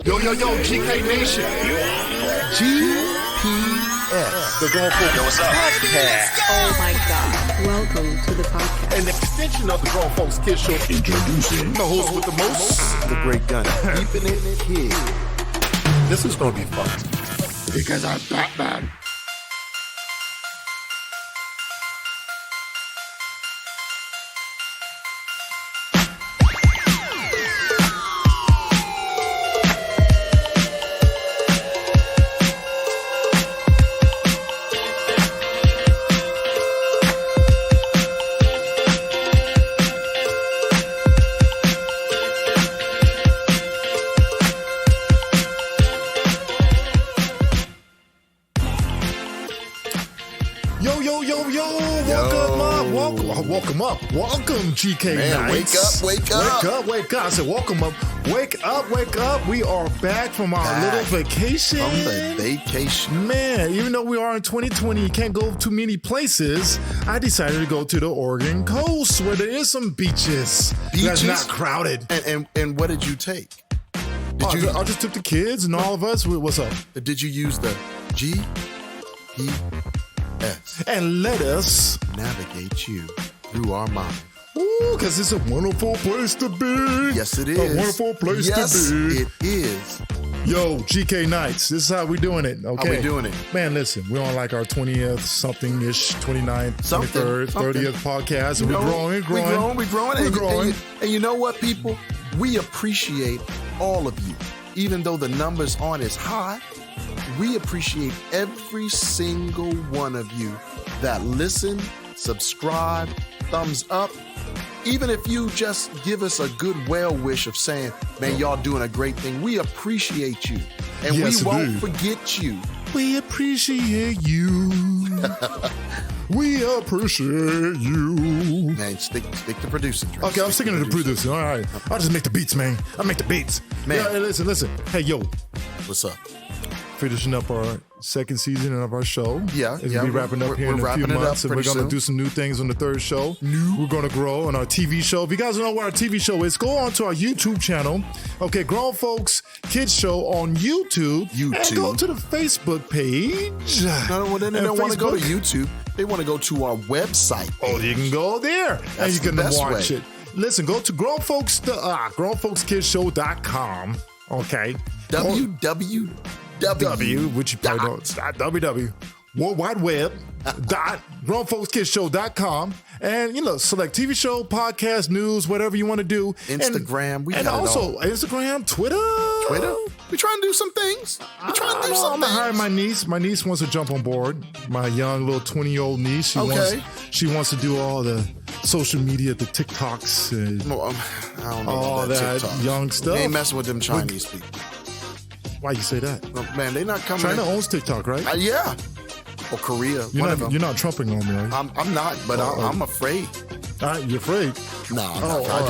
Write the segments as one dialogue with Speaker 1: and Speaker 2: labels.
Speaker 1: Yo, GK Nation. GPS. The Grown Folks
Speaker 2: what's up?
Speaker 1: Podcast.
Speaker 3: Oh my God. Welcome to the podcast.
Speaker 1: An extension of the Grown Folks Kids Show. Introducing the host with the most. The great gun. Keeping it kid. This is going to be fun. Because I'm Batman. Welcome, GK Nitez.
Speaker 2: Wake up.
Speaker 1: I said, welcome up. Wake up. We are back from our little vacation.
Speaker 2: From the vacation.
Speaker 1: Man, even though we are in 2020, you can't go too many places. I decided to go to the Oregon coast where there is some beaches. That's not crowded.
Speaker 2: And what did you take?
Speaker 1: I just took the kids and all of us. What's up?
Speaker 2: Did you use the GPS?
Speaker 1: And let us
Speaker 2: navigate you through our mind.
Speaker 1: Ooh, because it's a wonderful place to be.
Speaker 2: Yes, it is.
Speaker 1: A wonderful place to be.
Speaker 2: Yes, it is.
Speaker 1: Yo, GK Nitez, this is how we doing it, okay?
Speaker 2: How we doing it?
Speaker 1: Man, listen, we're on like our 20th something-ish, 29th, 23rd, 30th podcast, and we're growing.
Speaker 2: And you know what, people? We appreciate all of you. Even though the numbers aren't as high, we appreciate every single one of you that listen, subscribe, thumbs up. Even if you just give us a good well wish of saying, man, y'all doing a great thing, we appreciate you. And
Speaker 1: yes,
Speaker 2: we won't forget you.
Speaker 1: We appreciate you. We appreciate you.
Speaker 2: Man, stick to producing. Drake.
Speaker 1: Okay, I'm sticking to the producing. All right. I'll just make the beats, man. I'll make the beats.
Speaker 2: Man.
Speaker 1: Yeah, hey, listen. Hey, yo.
Speaker 2: What's up?
Speaker 1: Finishing up our second season of our show.
Speaker 2: Yeah.
Speaker 1: It's going to be wrapping up here in a few months. And we're going to do some new things on the third show. We're going to grow on our TV show. If you guys don't know what our TV show is, go on to our YouTube channel. Okay, Grown Folks Kids Show on YouTube. And go to the Facebook page.
Speaker 2: No, they don't want to go to YouTube. They want to go to our website page.
Speaker 1: Oh, you can go there. And you can watch it. Listen, go to grownfolkskidsshow.com. Okay.
Speaker 2: Which you probably don't.
Speaker 1: www. World Wide Web. grownfolkskidsshow.com. And, select TV show, podcast, news, whatever you want to do.
Speaker 2: Instagram.
Speaker 1: And also Instagram, Twitter.
Speaker 2: We're trying to do some things. I'm going
Speaker 1: to hire my niece. My niece wants to jump on board. My young little 20-year-old niece. She wants to do all the social media, the TikToks. And
Speaker 2: I don't know
Speaker 1: all that
Speaker 2: TikTok.
Speaker 1: Young stuff.
Speaker 2: They ain't messing with them Chinese people.
Speaker 1: Why you say that?
Speaker 2: Man, they not coming.
Speaker 1: China owns TikTok, right?
Speaker 2: Yeah. Or Korea.
Speaker 1: You're not trumping on me, right?
Speaker 2: I'm not, but I'm afraid.
Speaker 1: You're afraid?
Speaker 2: No,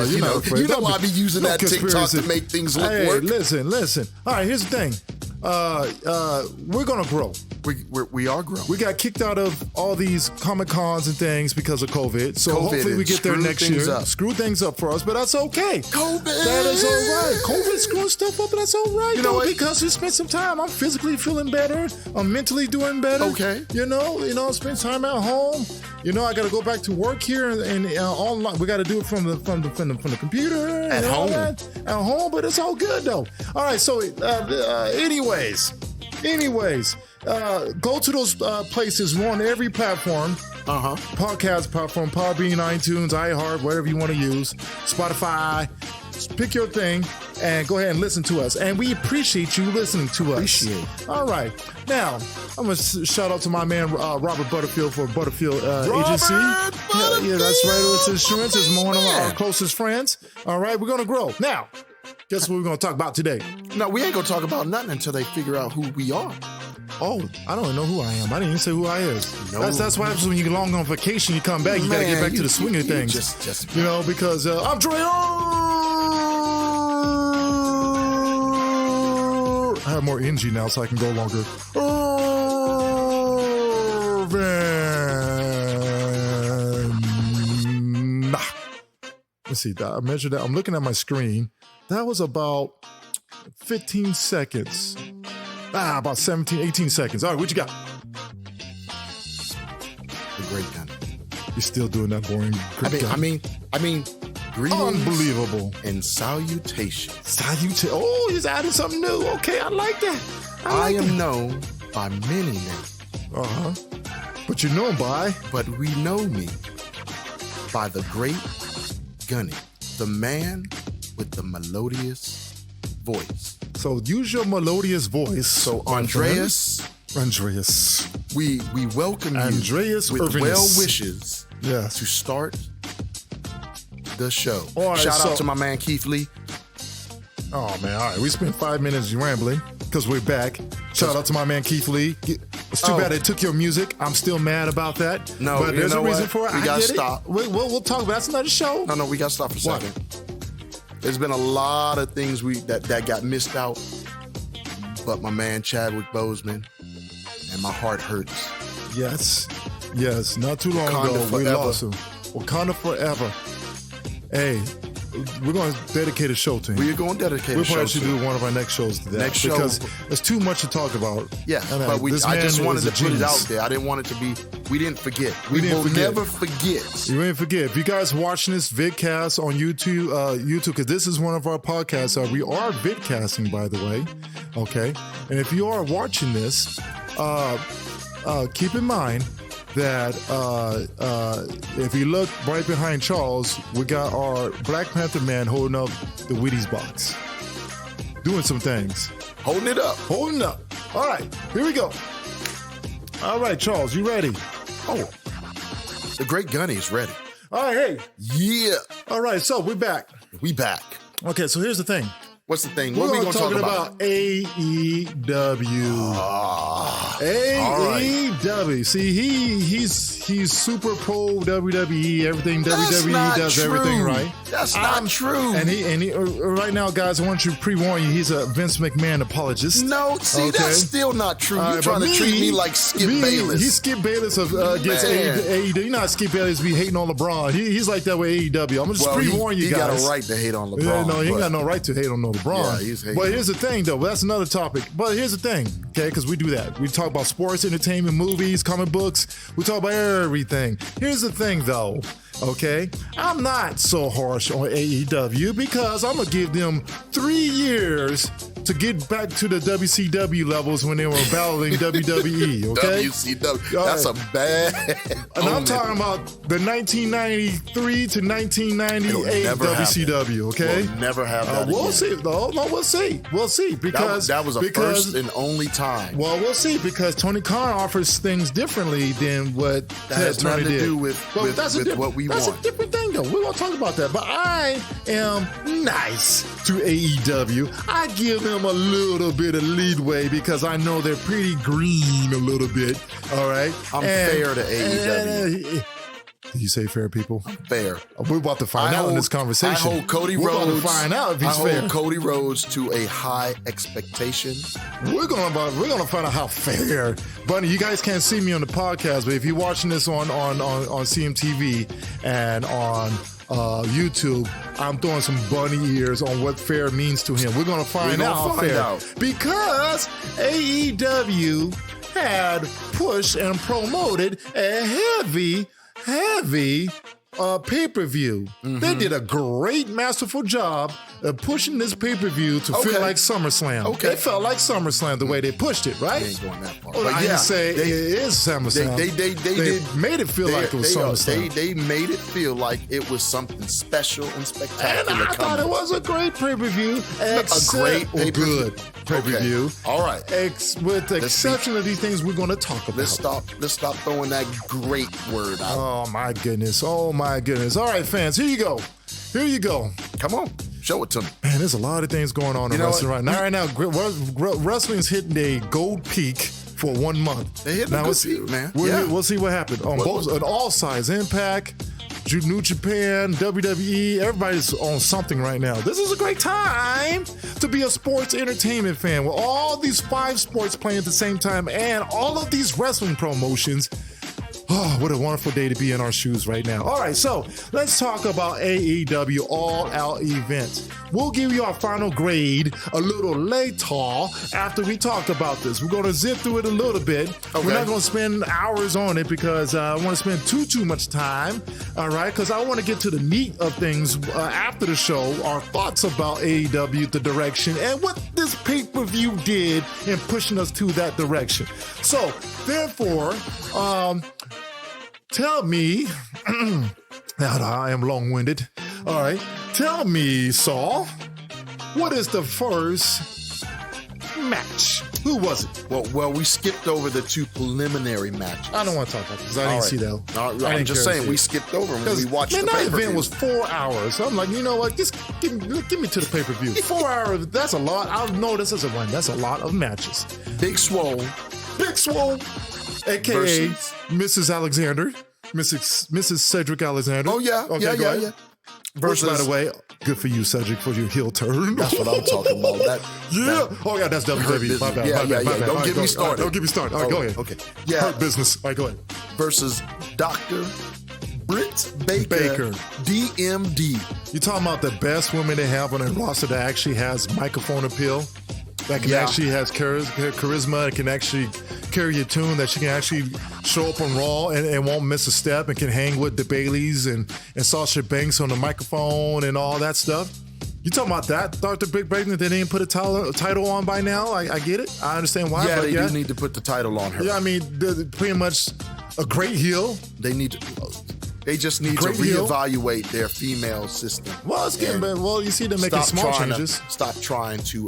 Speaker 2: you're not afraid. You know why I be using that TikTok to make things look work?
Speaker 1: Listen. All right, here's the thing. We're going to grow.
Speaker 2: We are growing.
Speaker 1: We got kicked out of all these Comic-Cons and things because of COVID. So hopefully we get there next year. Screw things up for us, but that's okay.
Speaker 2: COVID.
Speaker 1: That is all right. COVID screwing stuff up, but that's all right.
Speaker 2: You know what?
Speaker 1: Because we spent some time. I'm physically feeling better. I'm mentally doing better.
Speaker 2: Okay.
Speaker 1: Spend time at home. I got to go back to work here and online. We got to do it from the computer.
Speaker 2: At home.
Speaker 1: At home, but it's all good though. All right. So, anyways, go to those places. We're on every platform. Podcast platform, Podbean, iTunes, iHeart, whatever you want to use, Spotify. Pick your thing and go ahead and listen to us. And we appreciate you listening to us. All right. Now, I'm going to shout out to my man, Robert Butterfield for Butterfield Agency. Yeah, that's right. It's insurance. It's one of our closest friends. All right. We're going to grow. Now, guess what we're going to talk about today?
Speaker 2: No, we ain't going to talk about nothing until they figure out who we are.
Speaker 1: Oh, I don't know who I am. I didn't even say who I is.
Speaker 2: No.
Speaker 1: That's what happens when you get long on vacation. You come back, you got to get back to the swing of things.
Speaker 2: Just
Speaker 1: because I'm Dre. I have more energy now, so I can go longer. Let's see. I measured that. I'm looking at my screen. That was about 15 seconds. About 17, 18 seconds. All right, what you got?
Speaker 2: The great gun.
Speaker 1: You're still doing that boring great gun.
Speaker 2: I mean, greetings.
Speaker 1: Unbelievable.
Speaker 2: And salutations.
Speaker 1: Oh, he's adding something new. Okay, I like that.
Speaker 2: I am known by many names.
Speaker 1: But you're known by?
Speaker 2: But we know me by the great Gunny, the man with the melodious voice.
Speaker 1: So use your melodious voice.
Speaker 2: So Andreas, we welcome you
Speaker 1: Andreas
Speaker 2: with
Speaker 1: Urbanus.
Speaker 2: well wishes
Speaker 1: to
Speaker 2: start the show.
Speaker 1: All right,
Speaker 2: Shout out to my man Keith Lee.
Speaker 1: Oh man, all right. We spent 5 minutes rambling because we're back. Shout out to my man Keith Lee. It's too bad they took your music. I'm still mad about that.
Speaker 2: No,
Speaker 1: but there's a reason for it.
Speaker 2: We gotta stop.
Speaker 1: We'll talk about it. That's another show.
Speaker 2: No, we gotta stop for a second. There's been a lot of things that got missed out, but my man Chadwick Boseman, and my heart hurts.
Speaker 1: Yes. Not too long
Speaker 2: Wakanda
Speaker 1: ago,
Speaker 2: forever.
Speaker 1: we lost him. Wakanda forever. Hey, we're going to dedicate a show to him.
Speaker 2: We're going to dedicate a show.
Speaker 1: We'll probably should do one of our next shows to that. Because there's too much to talk about.
Speaker 2: Yeah, but I just wanted to put it out there. I didn't want it to be, we didn't forget. We will never forget.
Speaker 1: You didn't forget. If you guys watching this vidcast on YouTube, because this is one of our podcasts. We are vidcasting, by the way. Okay. And if you are watching this, keep in mind that if you look right behind Charles, we got our Black Panther man holding up the Wheaties box. Doing some things.
Speaker 2: Holding it up.
Speaker 1: All right, here we go. All right, Charles, you ready?
Speaker 2: Oh, the great Gunny is ready.
Speaker 1: All right, hey.
Speaker 2: Yeah.
Speaker 1: All right, so we're back.
Speaker 2: We back.
Speaker 1: Okay, so here's the thing.
Speaker 2: What's the thing?
Speaker 1: We're
Speaker 2: What are we
Speaker 1: going to
Speaker 2: talk
Speaker 1: talk about AEW. AEW. See, he's super pro WWE. Everything WWE does everything right.
Speaker 2: That's not true.
Speaker 1: And he right now, guys, I want you to pre-warn you. He's a Vince McMahon apologist.
Speaker 2: No, see, that's still not true. You're trying to treat me like Skip Bayless.
Speaker 1: He's Skip Bayless against AEW. You know how Skip Bayless be hating on LeBron. He's like that with AEW. I'm just pre-warn you guys.
Speaker 2: He got a right to hate on LeBron.
Speaker 1: Yeah, no, he ain't got no right to hate on LeBron.
Speaker 2: Yeah, he's hating.
Speaker 1: But here's the thing, though. That's another topic. But here's the thing, okay? Because we do that. We talk about sports, entertainment, movies, comic books. We talk about everything. Here's the thing, though. Okay, I'm not so harsh on AEW because I'm gonna give them 3 years to get back to the WCW levels when they were battling WWE. Okay,
Speaker 2: WCW. That's a bad.
Speaker 1: And I'm talking about the 1993 to 1998 WCW. Okay,
Speaker 2: we'll never have that.
Speaker 1: We'll see. No, we'll see. We'll see because
Speaker 2: that was a first and only time.
Speaker 1: Well, we'll see because Tony Khan offers things differently than what
Speaker 2: that has nothing to do with what we
Speaker 1: That's
Speaker 2: want.
Speaker 1: a different thing, though. We won't talk about that. But I am nice to AEW. I give them a little bit of leadway because I know they're pretty green a little bit. All right?
Speaker 2: I'm fair to AEW.
Speaker 1: Did you say fair, people?
Speaker 2: I'm fair.
Speaker 1: We're about to find out in this conversation.
Speaker 2: I hold Cody
Speaker 1: We're
Speaker 2: Rhodes.
Speaker 1: about to find out if he's fair.
Speaker 2: I hold Cody Rhodes to a high expectation.
Speaker 1: We're gonna find out how fair. Bunny, you guys can't see me on the podcast, but if you're watching this on CMTV and on YouTube, I'm throwing some bunny ears on what fair means to him. We're gonna find out because AEW had pushed and promoted a heavy pay-per-view. Mm-hmm. They did a great, masterful job of pushing this pay-per-view to feel like SummerSlam. Okay. It felt like SummerSlam the way they pushed it, right?
Speaker 2: They ain't going that far.
Speaker 1: Well, I didn't say it is SummerSlam. They made it feel like it was SummerSlam.
Speaker 2: They made it feel like it was something special and spectacular.
Speaker 1: And I thought it was a great pay-per-view.
Speaker 2: A great pay-per-view.
Speaker 1: Good pay-per-view.
Speaker 2: Okay. All right.
Speaker 1: With the exception of these things we're going to talk about.
Speaker 2: Let's stop throwing that great word out.
Speaker 1: Oh, my goodness. All right, fans, here you go.
Speaker 2: Come on. Show it to me.
Speaker 1: Man, there's a lot of things going on in wrestling right now. Wrestling's hitting a gold peak for 1 month.
Speaker 2: They hitting a good peak, man.
Speaker 1: We'll see what happens. On all sides, Impact, New Japan, WWE, everybody's on something right now. This is a great time to be a sports entertainment fan with all these 5 sports playing at the same time and all of these wrestling promotions. Oh, what a wonderful day to be in our shoes right now. All right, so let's talk about AEW All Out events. We'll give you our final grade a little later after we talked about this. We're going to zip through it a little bit. Okay. We're not going to spend hours on it because I want to spend too much time, all right? Because I want to get to the meat of things after the show, our thoughts about AEW, the direction, and what this pay-per-view did in pushing us to that direction. So, therefore, tell me, I am long-winded. All right, tell me, Saul, what is the first match? Who was it?
Speaker 2: Well, we skipped over the 2 preliminary matches.
Speaker 1: I don't want to talk about this because I didn't see that.
Speaker 2: I'm just saying, we skipped over them when we watched the pay-per-view.
Speaker 1: That event was 4 hours. So I'm like, you know what? Just give me to the pay-per-view. 4 hours, that's a lot. I know this is a run. That's a lot of matches.
Speaker 2: Big Swoole,
Speaker 1: a.k.a.
Speaker 2: versus
Speaker 1: Mrs. Alexander. Mrs. Cedric Alexander.
Speaker 2: Oh, yeah.
Speaker 1: Okay,
Speaker 2: Yeah.
Speaker 1: Versus, by the way, good for you, Cedric, for your heel turn.
Speaker 2: That's what I'm talking about.
Speaker 1: Oh, yeah, that's WWE. My bad.
Speaker 2: Don't get me started.
Speaker 1: Don't get me started. All right, go ahead.
Speaker 2: Okay. Yeah.
Speaker 1: Hurt business. All right, go ahead.
Speaker 2: Versus Dr. Britt Baker, DMD.
Speaker 1: You talking about the best woman they have on their roster that actually has microphone appeal? That can actually has charisma, and can actually carry a tune, that she can actually show up on Raw and won't miss a step, and can hang with the Baileys and Sasha Banks on the microphone and all that stuff. You talking about that, Dr. Big Baker, they didn't put a title on by now? I get it. I understand why.
Speaker 2: Yeah, they do need to put the title on her.
Speaker 1: Yeah, I mean, they're pretty much a great heel.
Speaker 2: They just need to reevaluate their female system.
Speaker 1: Well, it's getting better. Well, you see them making small changes.
Speaker 2: Stop trying to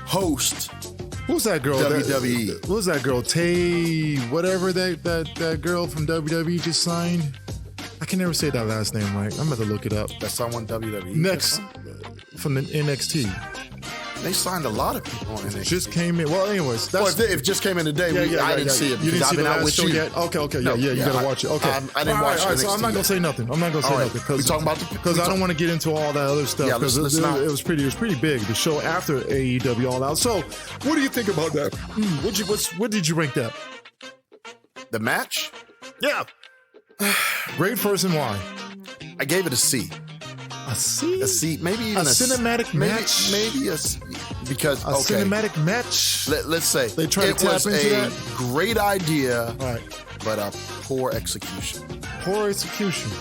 Speaker 2: host.
Speaker 1: Who's that girl?
Speaker 2: WWE.
Speaker 1: Who's that girl? Tay, whatever that girl from WWE just signed. I can never say that last name right. I'm about to look it up.
Speaker 2: That's someone WWE.
Speaker 1: Next from the NXT.
Speaker 2: They signed a lot of people on NXT.
Speaker 1: Just came in. Well, anyways.
Speaker 2: If it just came in today, I didn't see it.
Speaker 1: You didn't see the
Speaker 2: last
Speaker 1: last show yet? Okay.
Speaker 2: No,
Speaker 1: you got to watch it. Okay.
Speaker 2: I didn't watch it.
Speaker 1: All right, so I'm not going to say nothing.
Speaker 2: We talking about
Speaker 1: because I don't want to get into all that other stuff because it was pretty big, the show after AEW All Out. So, what do you think about that? What did you rank that?
Speaker 2: The match?
Speaker 1: Yeah. Great first, and why?
Speaker 2: I gave it a C.
Speaker 1: A C?
Speaker 2: A C, maybe even
Speaker 1: a cinematic match?
Speaker 2: Maybe a C. Because,
Speaker 1: cinematic match?
Speaker 2: Let's say
Speaker 1: they try to tap into that?
Speaker 2: Great idea,
Speaker 1: right,
Speaker 2: but a poor execution.
Speaker 1: Poor execution.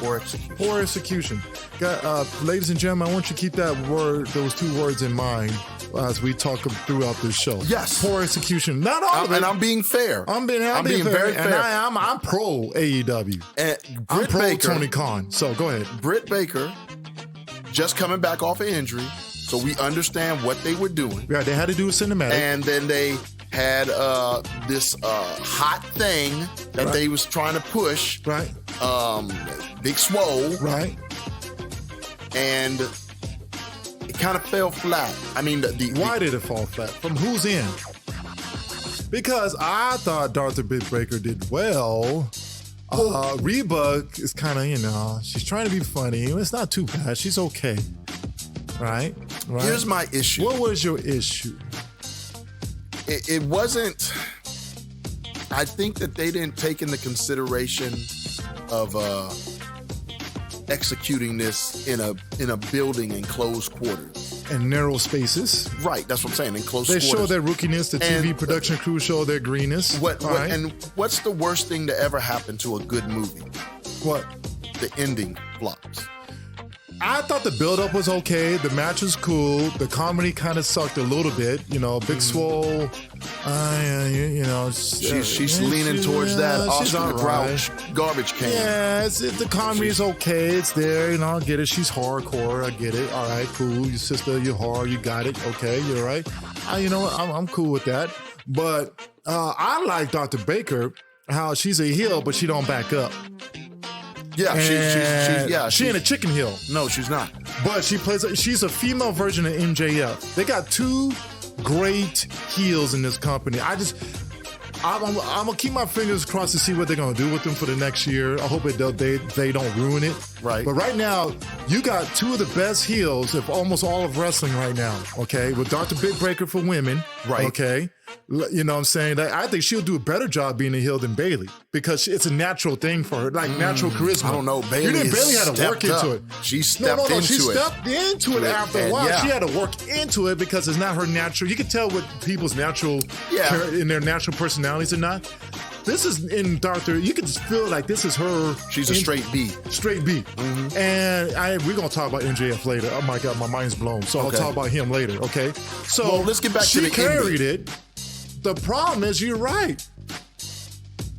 Speaker 1: Ladies and gentlemen, I want you to keep those 2 words in mind as we talk throughout this show.
Speaker 2: Yes.
Speaker 1: Poor execution. Not all of it.
Speaker 2: And I'm being fair.
Speaker 1: I'm being very fair. And I'm pro AEW.
Speaker 2: And
Speaker 1: I'm pro Tony Khan. So go ahead.
Speaker 2: Britt Baker, just coming back off an injury, so we understand what they were doing.
Speaker 1: Yeah, they had to do a cinematic.
Speaker 2: And then they had this hot thing that they was trying to push.
Speaker 1: Right.
Speaker 2: Big Swoole.
Speaker 1: Right.
Speaker 2: And it kind of fell flat. I mean,
Speaker 1: why did it fall flat? From whose end? Because I thought Dr. Big Baker did well. Reba is kind of, she's trying to be funny. It's not too bad. She's okay. Right?
Speaker 2: Here's my issue.
Speaker 1: What was your issue?
Speaker 2: It wasn't. I think that they didn't take into consideration of executing this in a building in closed quarters.
Speaker 1: And narrow spaces.
Speaker 2: Right, that's what I'm saying, in closed quarters.
Speaker 1: They show their rookiness, the TV production crew show their greenness.
Speaker 2: And what's the worst thing to ever happen to a good movie?
Speaker 1: What?
Speaker 2: The ending flops.
Speaker 1: I thought the build-up was okay. The match was cool. The comedy kind of sucked a little bit. Big Swoole.
Speaker 2: She's leaning towards that Oscar the Grouch garbage can.
Speaker 1: Yeah, the comedy is okay. It's there. I get it. She's hardcore. I get it. All right, cool. Your sister, you're hard. You got it. Okay, you're right. I'm cool with that. But I like Dr. Baker, how she's a heel, but she don't back up.
Speaker 2: Yeah,
Speaker 1: she ain't a chicken heel.
Speaker 2: No, she's not.
Speaker 1: But she's a female version of MJF. They got 2 great heels in this company. I'm gonna keep my fingers crossed to see what they're gonna do with them for the next year. I hope they don't ruin it.
Speaker 2: Right.
Speaker 1: But right now, you got two of the best heels of almost all of wrestling right now, okay? With Dr. Big Breaker for women,
Speaker 2: right?
Speaker 1: Okay, you know what I'm saying? I think she'll do a better job being a heel than Bayley because it's a natural thing for her, like natural charisma.
Speaker 2: I don't know. Bayley
Speaker 1: had to work into it.
Speaker 2: She stepped into it.
Speaker 1: She stepped into it after a while.
Speaker 2: Yeah.
Speaker 1: She had to work into it because it's not her natural. You can tell what people's natural, in their natural personalities or not. This is in Dr. You can just feel like this is her.
Speaker 2: She's a straight B.
Speaker 1: Straight B. Mm-hmm. And we're going to talk about MJF later. Oh my God, my mind's blown. So I'll talk about him later, okay? So
Speaker 2: let's get back to the
Speaker 1: She carried it. The problem is, you're right.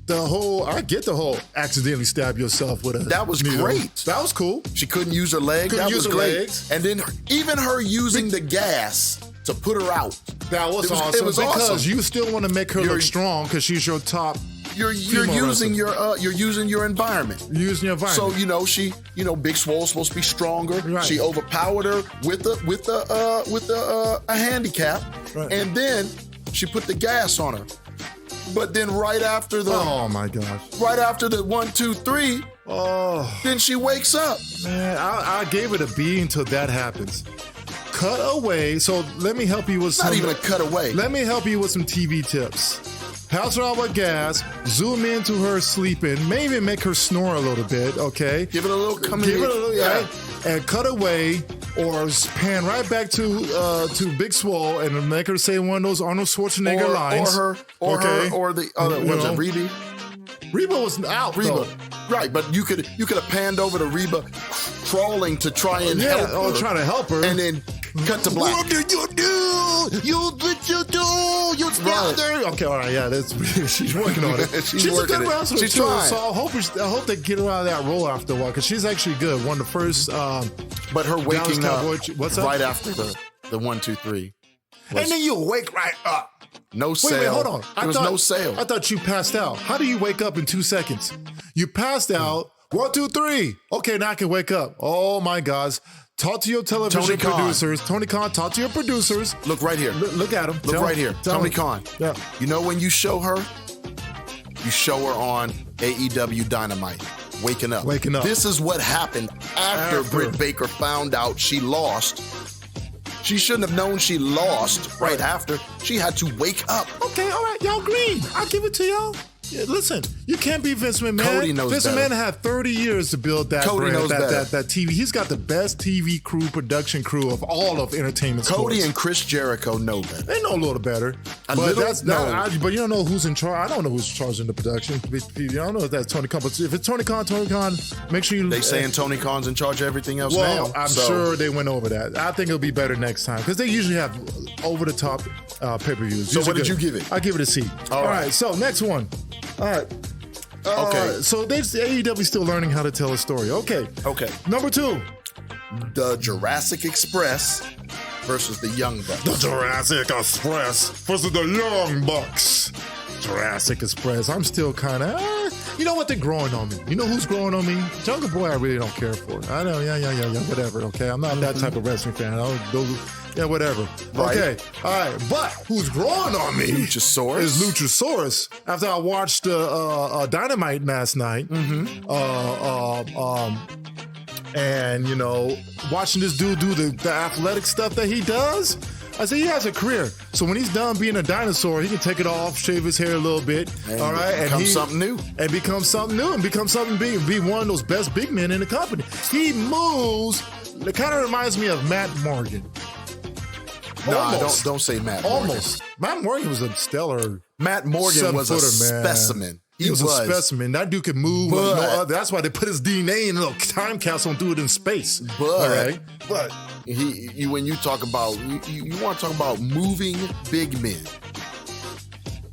Speaker 1: I get the whole accidentally stab yourself with a
Speaker 2: That was
Speaker 1: needle.
Speaker 2: great.
Speaker 1: That was cool.
Speaker 2: She couldn't use her leg.
Speaker 1: Couldn't use her
Speaker 2: great.
Speaker 1: legs.
Speaker 2: And then even her using the gas to put her out.
Speaker 1: That was awesome.
Speaker 2: It was
Speaker 1: because
Speaker 2: awesome.
Speaker 1: you still want to make her look strong because she's your top.
Speaker 2: You're using your environment.
Speaker 1: You're using your environment.
Speaker 2: So Big Swole's supposed to be stronger.
Speaker 1: Right.
Speaker 2: She overpowered her with a handicap,
Speaker 1: right.
Speaker 2: And then she put the gas on her. But then right after the
Speaker 1: oh my gosh,
Speaker 2: right after the 1, 2, 3, then she wakes up.
Speaker 1: Man, I gave it a B until that happens. Cut away. So let me help you with
Speaker 2: Not even a cut away.
Speaker 1: Let me help you with some TV tips. Pass her out with gas, zoom into her sleeping, maybe make her snore a little bit, okay?
Speaker 2: Give it a little
Speaker 1: and cut away or pan right back to Big Swole and make her say one of those Arnold Schwarzenegger lines.
Speaker 2: Or the other one, Reba.
Speaker 1: Reba was out,
Speaker 2: Reba. Right, but you could have panned over to Reba crawling to try and help her.
Speaker 1: Oh, trying to help her.
Speaker 2: And then cut to black.
Speaker 1: What did you do? You stabbed her. Okay, all right, yeah, she's working on it. she's a good wrestler
Speaker 2: she's
Speaker 1: too.
Speaker 2: Trying.
Speaker 1: So I hope they get her out of that role after a while because she's actually good. One of the first.
Speaker 2: But her waking up
Speaker 1: right
Speaker 2: after the 1, 2, 3.
Speaker 1: And then you wake right up.
Speaker 2: No sale.
Speaker 1: Wait, hold on.
Speaker 2: There was no sale.
Speaker 1: I thought you passed out. How do you wake up in 2 seconds? You passed out. 1, 2, 3. Okay, now I can wake up. Oh my gosh. Talk to your television producers. Tony Khan, talk to your producers.
Speaker 2: Look right here.
Speaker 1: Look at him.
Speaker 2: Look right here. Tony Khan.
Speaker 1: Yeah.
Speaker 2: You know when you show her? You show her on AEW Dynamite. Waking up. This is what happened after Britt Baker found out she lost. She shouldn't have known she lost right after. She had to wake up.
Speaker 1: Okay, all right. Y'all green. I'll give it to y'all. Yeah, listen, you can't be Vince McMahon.
Speaker 2: Cody knows
Speaker 1: Vince
Speaker 2: better.
Speaker 1: McMahon had 30 years to build that
Speaker 2: Cody
Speaker 1: brand,
Speaker 2: knows better.
Speaker 1: that TV. He's got the best TV crew, production crew of all of entertainment.
Speaker 2: Cody
Speaker 1: sports.
Speaker 2: and Chris Jericho know better.
Speaker 1: They know a little better. But you don't know who's in charge. I don't know who's in charge in the production. You don't know if that's Tony Khan. But if it's Tony Khan, make sure you...
Speaker 2: They saying Tony Khan's in charge of everything else now.
Speaker 1: Well, I'm sure they went over that. I think it'll be better next time because they usually have over-the-top pay-per-views.
Speaker 2: So what did you give it?
Speaker 1: I give it a C. All right, so next one. All right.
Speaker 2: Okay.
Speaker 1: So AEW still learning how to tell a story. Okay. Number 2.
Speaker 2: The Jurrasic Express versus the Young Bucks.
Speaker 1: The Jurrasic Express versus the Young Bucks. Jurrasic Express. I'm still kind of, you know what? They're growing on me. You know who's growing on me? Jungle Boy, I really don't care for. I know, yeah, whatever, okay? I'm not that type of wrestling fan. Whatever.
Speaker 2: Right.
Speaker 1: Okay, all right. But who's growing on me
Speaker 2: Luchasaurus.
Speaker 1: is Luchasaurus. After I watched Dynamite last night, and, watching this dude do the athletic stuff that he does, I said, he has a career. So when he's done being a dinosaur, he can take it off, shave his hair a little bit,
Speaker 2: and
Speaker 1: all right,
Speaker 2: become something new.
Speaker 1: And become something big, be one of those best big men in the company. He moves. It kind of reminds me of Matt Morgan.
Speaker 2: No, don't say Matt Morgan.
Speaker 1: Almost. Matt Morgan was a stellar.
Speaker 2: Matt Morgan was a specimen.
Speaker 1: He was a specimen. That dude could move. That's why they put his DNA in a little time capsule and threw it in space.
Speaker 2: But when you talk about you want to talk about moving big men.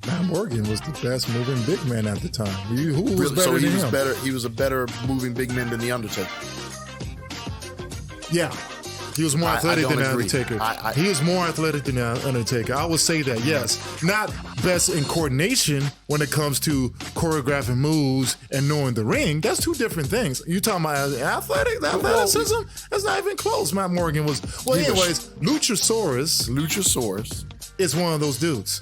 Speaker 1: Matt Morgan was the best moving big man at the time. Who was better than him?
Speaker 2: He was a better moving big man than the Undertaker.
Speaker 1: Yeah. He was more athletic than the Undertaker. He was more athletic than the Undertaker. I would say that, yes. Not best in coordination when it comes to choreographing moves and knowing the ring. That's two different things. You talking about athleticism? That's not even close. Matt Morgan was... Well, anyways, Luchasaurus
Speaker 2: Luchasaurus
Speaker 1: is one of those dudes.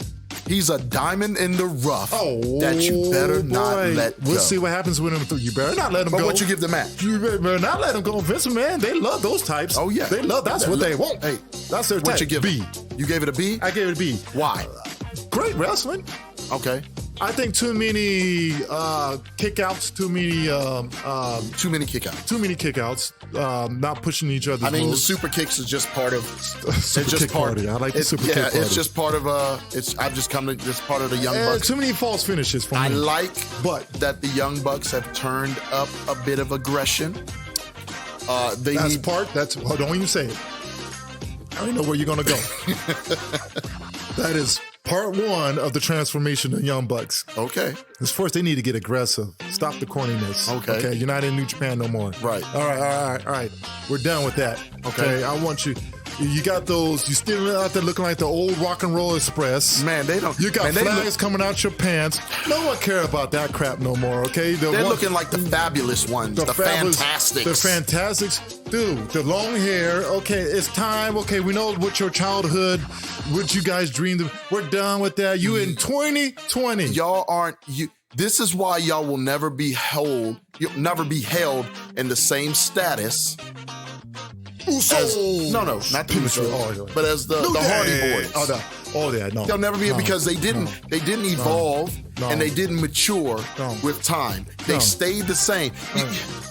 Speaker 2: He's a diamond in the rough that you better not let go.
Speaker 1: We'll see what happens with him. You better not let him go.
Speaker 2: But what you give the match?
Speaker 1: You better not let him go. Vince McMahon, they love those types.
Speaker 2: Oh, yeah.
Speaker 1: They love, that's what they want.
Speaker 2: Hey,
Speaker 1: that's their type.
Speaker 2: What you give
Speaker 1: B.
Speaker 2: You gave it a B?
Speaker 1: I gave it a B.
Speaker 2: Why?
Speaker 1: Great wrestling.
Speaker 2: Okay.
Speaker 1: I think too many kickouts, too many kickouts. Too many kickouts, not pushing each other's
Speaker 2: the
Speaker 1: moves.
Speaker 2: super kicks is just part of
Speaker 1: super kick party. I like the super kick party.
Speaker 2: It's just part of I've just come to just part of the Young Bucks.
Speaker 1: Too many false finishes for me.
Speaker 2: I like that the Young Bucks have turned up a bit of aggression. Don't even say it. I don't know where you're gonna go. That is part one of the transformation of Young Bucks. Okay. Because first they need to get aggressive. Stop the corniness. Okay. You're not in New Japan no more. Right. All right. We're done with that. Okay. I want you. You got those. You still out there looking like the old Rock and Roll Express. Man, they don't. You got flags coming out your pants. No one care about that crap no more. Okay. They're looking like the fabulous ones. The Fantastics. The Fantastics. Dude, the long hair. Okay, it's time. Okay, we know what your childhood, what you guys dreamed of. We're done with that. You in 2020. Y'all aren't. This is why y'all will never be held. You'll never be held in the same status. Not the Usos, but as the Hardy Boys. No. They'll never be because they didn't evolve and they didn't mature with time. They stayed the same.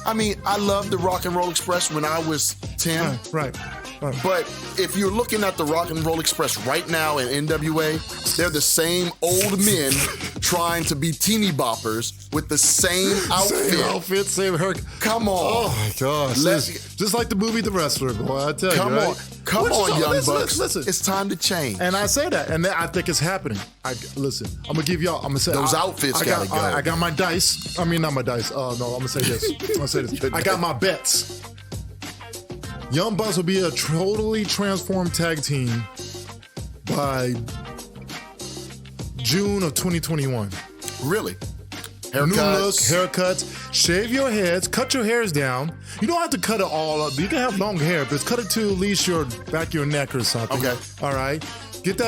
Speaker 2: I mean, I loved the Rock and Roll Express when I was 10. Right. But if you're looking at the Rock and Roll Express right now in NWA, they're the same old men trying to be teeny boppers with the same outfit. Same haircut. Come on. Oh my gosh.
Speaker 1: Just like the movie The Wrestler, boy, I tell you.
Speaker 2: Come on, Young Bucks. Listen. It's time to change.
Speaker 1: And I say that, and I think it's happening. I'm gonna give y'all. I'm gonna say
Speaker 2: those outfits gotta go.
Speaker 1: I got my dice. I mean, not my dice. Oh no, I'm gonna say this. I got my bets. Young Bucks will be a totally transformed tag team by June of 2021.
Speaker 2: Really?
Speaker 1: New look, haircuts, shave your heads, cut your hairs down. You don't have to cut it all up. You can have long hair, but cut it to at least your back of your neck or something. Okay. All right. Get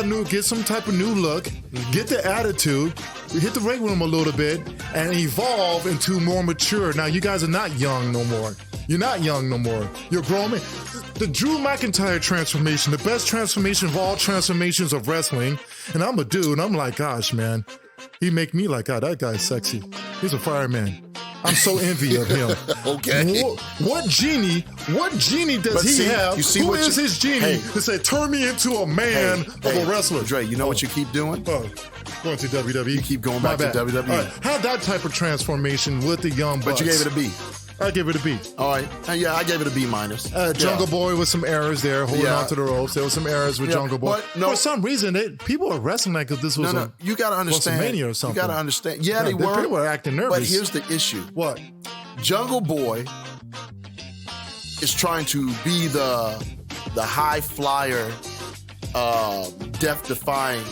Speaker 1: some type of new look, get the attitude, hit the ring room a little bit, and evolve into more mature. Now, you guys are not young no more. You're not young no more. You're grown. The Drew McIntyre transformation, the best transformation of all transformations of wrestling. And I'm a dude, and I'm like, gosh, man, he make me like, God, that guy's sexy. He's a fireman. I'm so envy of him. Okay. What genie does he have? Who is his genie to say, turn me into a man of a wrestler?
Speaker 2: Dre, you know what you keep doing?
Speaker 1: Going to WWE.
Speaker 2: You keep going back to WWE.
Speaker 1: Right. Had that type of transformation with the Young Bucks.
Speaker 2: But you gave it a B.
Speaker 1: I gave it a B.
Speaker 2: All right. Yeah, I gave it a B minus.
Speaker 1: Jungle Boy with some errors there, holding on to the ropes. There was some errors with Jungle Boy. For some reason, people are wrestling like this was
Speaker 2: you gotta understand.
Speaker 1: WrestleMania or something.
Speaker 2: You gotta understand. Yeah, they were.
Speaker 1: People were acting nervous.
Speaker 2: But here's the issue.
Speaker 1: What?
Speaker 2: Jungle Boy is trying to be the high flyer, death-defying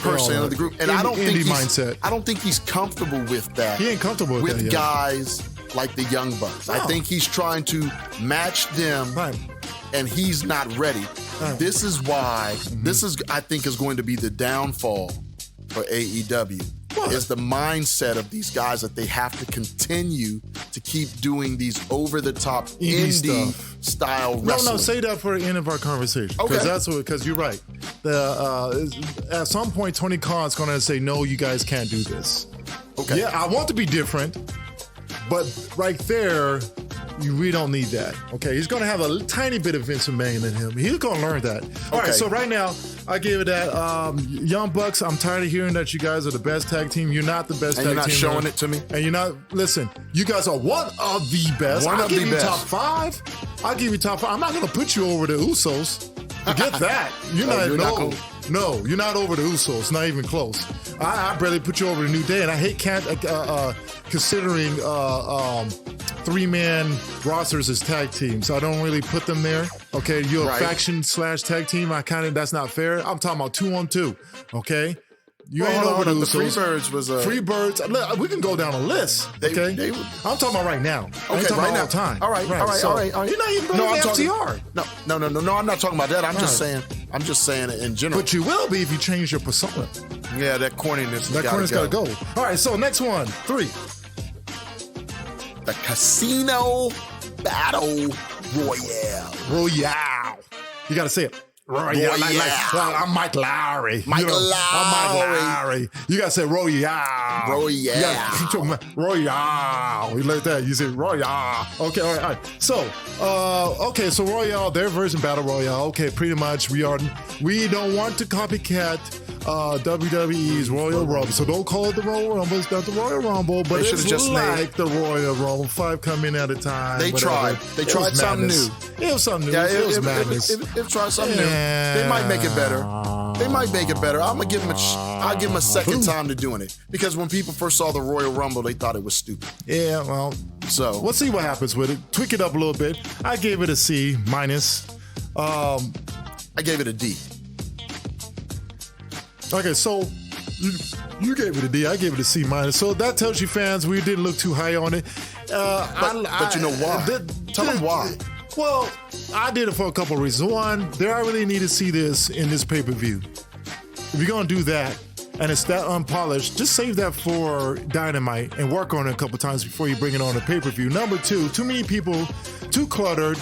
Speaker 2: person of the group, and I don't think he's comfortable with that.
Speaker 1: He ain't comfortable with that yet.
Speaker 2: Guys like the Young Bucks. No. I think he's trying to match them, and he's not ready. This is why. This is, I think, is going to be the downfall for AEW. Is the mindset of these guys that they have to continue to keep doing these over-the-top indie style wrestling.
Speaker 1: No, say that for the end of our conversation. Because because you're right. At some point, Tony Khan's going to say, no, you guys can't do this. Okay. Yeah, I want to be different, but right there, we don't need that. Okay, he's going to have a tiny bit of Vince McMahon in him. He's going to learn that. All right, so right now, I gave it that. Young Bucks, I'm tired of hearing that you guys are the best tag team. You're not the best tag team.
Speaker 2: And you're not showing it to me.
Speaker 1: And you're not, listen, you guys are one of the best. I'll give you top 5. I'll give you top 5. I'm not going to put you over the Usos. Forget that. You're not over the Usos. Not even close. I barely put you over the New Day, and I hate considering 3-man rosters as tag teams. I don't really put them there. Okay, you're a faction/tag team. That's not fair. I'm talking about 2-on-2. Okay, you ain't over the Usos.
Speaker 2: Freebirds was a
Speaker 1: Freebirds. We can go down a list. Okay, I'm talking about right now. I'm talking about all time.
Speaker 2: All right. You're not even bringing
Speaker 1: F.T.R.
Speaker 2: No. I'm not talking about that. I'm just saying in general.
Speaker 1: But you will be if you change your persona.
Speaker 2: Yeah, that corniness.
Speaker 1: That corniness gotta go. All right, so next one, 3.
Speaker 2: The Casino Battle Royale.
Speaker 1: Royale. You gotta say it. Royale. Like, I'm Mike Lowry.
Speaker 2: I'm Mike
Speaker 1: Lowry. You gotta say Royale.
Speaker 2: Royale.
Speaker 1: Royale. You like that? You say Royale. Okay, all right. So, so Royale, their version Battle Royale. Okay, pretty much we don't want to copycat WWE's Royal Rumble. So don't call it the Royal Rumble. It's not the Royal Rumble, but it's just like the Royal Rumble. 5 come in at a time.
Speaker 2: They tried. They tried something new.
Speaker 1: It was something new.
Speaker 2: Yeah,
Speaker 1: it was madness.
Speaker 2: It tried something new. They might make it better. I'm gonna give them I'll give them a second time to doing it, because when people first saw the Royal Rumble, they thought it was stupid.
Speaker 1: Yeah, well,
Speaker 2: so
Speaker 1: we'll see what happens with it. Tweak it up a little bit. I gave it a C minus.
Speaker 2: I gave it a D.
Speaker 1: Okay, so you gave it a D. I gave it a C minus. So that tells you, fans, we didn't look too high on it.
Speaker 2: But you know why? Tell them why.
Speaker 1: Well, I did it for a couple of reasons. One, I really need to see this in this pay-per-view. If you're going to do that, and it's that unpolished, just save that for Dynamite and work on it a couple times before you bring it on a pay-per-view. Number 2, too many people, too cluttered.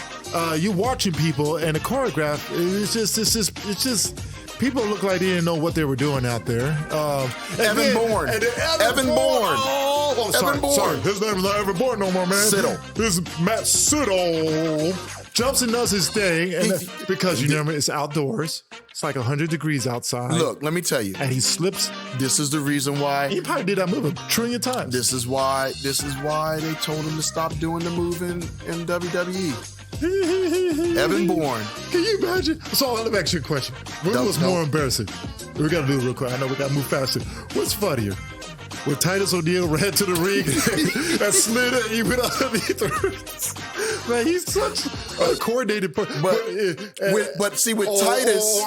Speaker 1: You're watching people, and the choreograph, it's just people look like they didn't know what they were doing out there.
Speaker 2: Evan Bourne. Evan Bourne.
Speaker 1: Oh, sorry. His name is not Evan Bourne no more, man.
Speaker 2: Siddle.
Speaker 1: This is Matt Siddle. Jumps and does his thing, and because you remember it's outdoors. It's like 100 degrees outside.
Speaker 2: Look, let me tell you.
Speaker 1: And he slips.
Speaker 2: This is the reason why.
Speaker 1: He probably did that move a trillion times.
Speaker 2: This is why they told him to stop doing the move in WWE. Evan Bourne.
Speaker 1: Can you imagine? So let me ask you a question. What was more embarrassing? We got to do it real quick. I know we got to move faster. What's funnier? When Titus O'Neil ran to the ring and slid it, he went underneath the ring. Man, he's such a coordinated person.
Speaker 2: But see, with Titus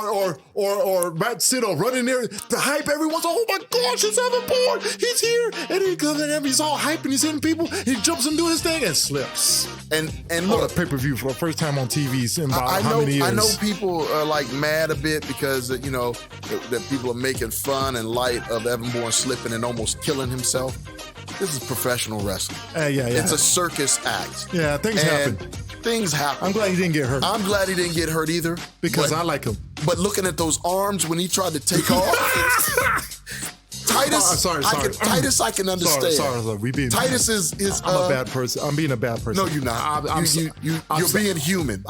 Speaker 1: or Matt Siddle running there, the hype, everyone's, oh my gosh, it's Evan Bourne. He's here. And he comes in and he's all hyping, he's hitting people. He jumps and doing his thing and slips.
Speaker 2: And look,
Speaker 1: a pay-per-view for the first time on TV in about how many years?
Speaker 2: I know people are like mad a bit because that people are making fun and light of Evan Bourne slipping and almost killing himself. This is professional wrestling.
Speaker 1: Yeah.
Speaker 2: It's a circus act.
Speaker 1: Yeah, things happen.
Speaker 2: Things happen.
Speaker 1: I'm glad he didn't get hurt.
Speaker 2: I'm glad he didn't get hurt either.
Speaker 1: Because I like him.
Speaker 2: But looking at those arms when he tried to take off. Titus, Titus, I can understand.
Speaker 1: Sorry.
Speaker 2: Titus is.
Speaker 1: I'm a bad person. I'm being a bad person.
Speaker 2: No, you're not. You're being human.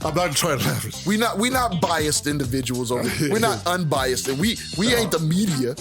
Speaker 1: I'm not trying to laugh.
Speaker 2: We not biased individuals over here. We're not unbiased, and we ain't the media.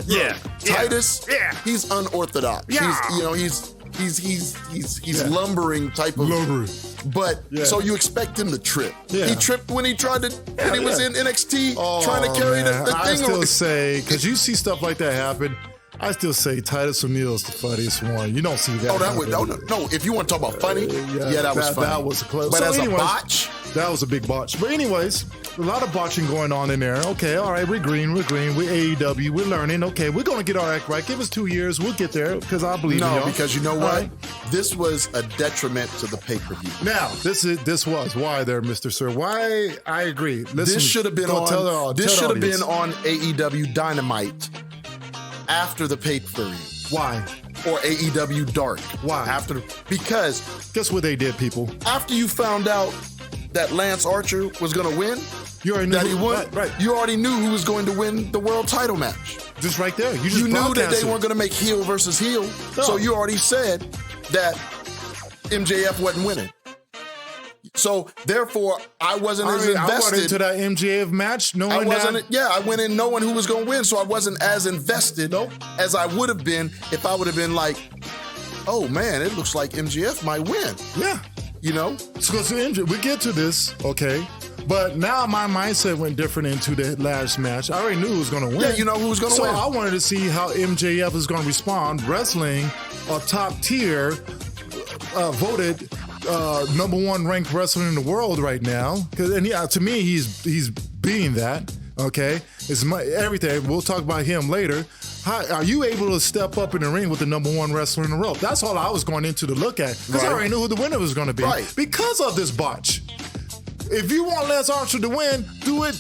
Speaker 1: Yeah.
Speaker 2: Titus, he's unorthodox.
Speaker 1: Yeah.
Speaker 2: He's lumbering type of.
Speaker 1: Lumbering.
Speaker 2: But so you expect him to trip. Yeah. He tripped when he was in NXT trying to carry the thing.
Speaker 1: I still say, because you see stuff like that happen, I still say Titus O'Neil is the funniest one. You don't see that.
Speaker 2: No. If you want to talk about funny, that was funny.
Speaker 1: That was close.
Speaker 2: But as a botch,
Speaker 1: that was a big botch. But anyways, a lot of botching going on in there. Okay, all right, we're green. We're AEW. We're learning. Okay, we're going to get our act right. Give us 2 years. We'll get there because I believe in y'all.
Speaker 2: No, because you know what?
Speaker 1: Right.
Speaker 2: This was a detriment to the pay-per-view.
Speaker 1: Now, this was why there, Mr. Sir. Why? I agree. Listen,
Speaker 2: this should have been on AEW Dynamite after the pay-per-view.
Speaker 1: Why?
Speaker 2: Or AEW Dark.
Speaker 1: Why?
Speaker 2: Because
Speaker 1: guess what they did, people?
Speaker 2: After you found out that Lance Archer was going to win,
Speaker 1: you already knew
Speaker 2: that he won. Right. You already knew who was going to win the world title match.
Speaker 1: Just right there.
Speaker 2: You knew that they weren't going to make heel versus heel. No. So you already said that MJF wasn't winning. So therefore, I wasn't as invested.
Speaker 1: I went into that MJF match knowing
Speaker 2: I went in knowing who was going to win, so I wasn't as invested as I would have been if I would have been like, oh man, it looks like MJF might win.
Speaker 1: Yeah.
Speaker 2: You know?
Speaker 1: So we get to this, okay, but now my mindset went different into the last match. I already knew who was going to win.
Speaker 2: Yeah, you know who was going to win.
Speaker 1: So I wanted to see how MJF is going to respond wrestling a top tier, voted number 1 ranked wrestler in the world right now. And to me, he's being that. Okay, it's everything. We'll talk about him later. How are you able to step up in the ring with the number 1 wrestler in the world? That's all I was going into to look at because I already knew who the winner was going to be because of this botch. If you want Lance Archer to win, do it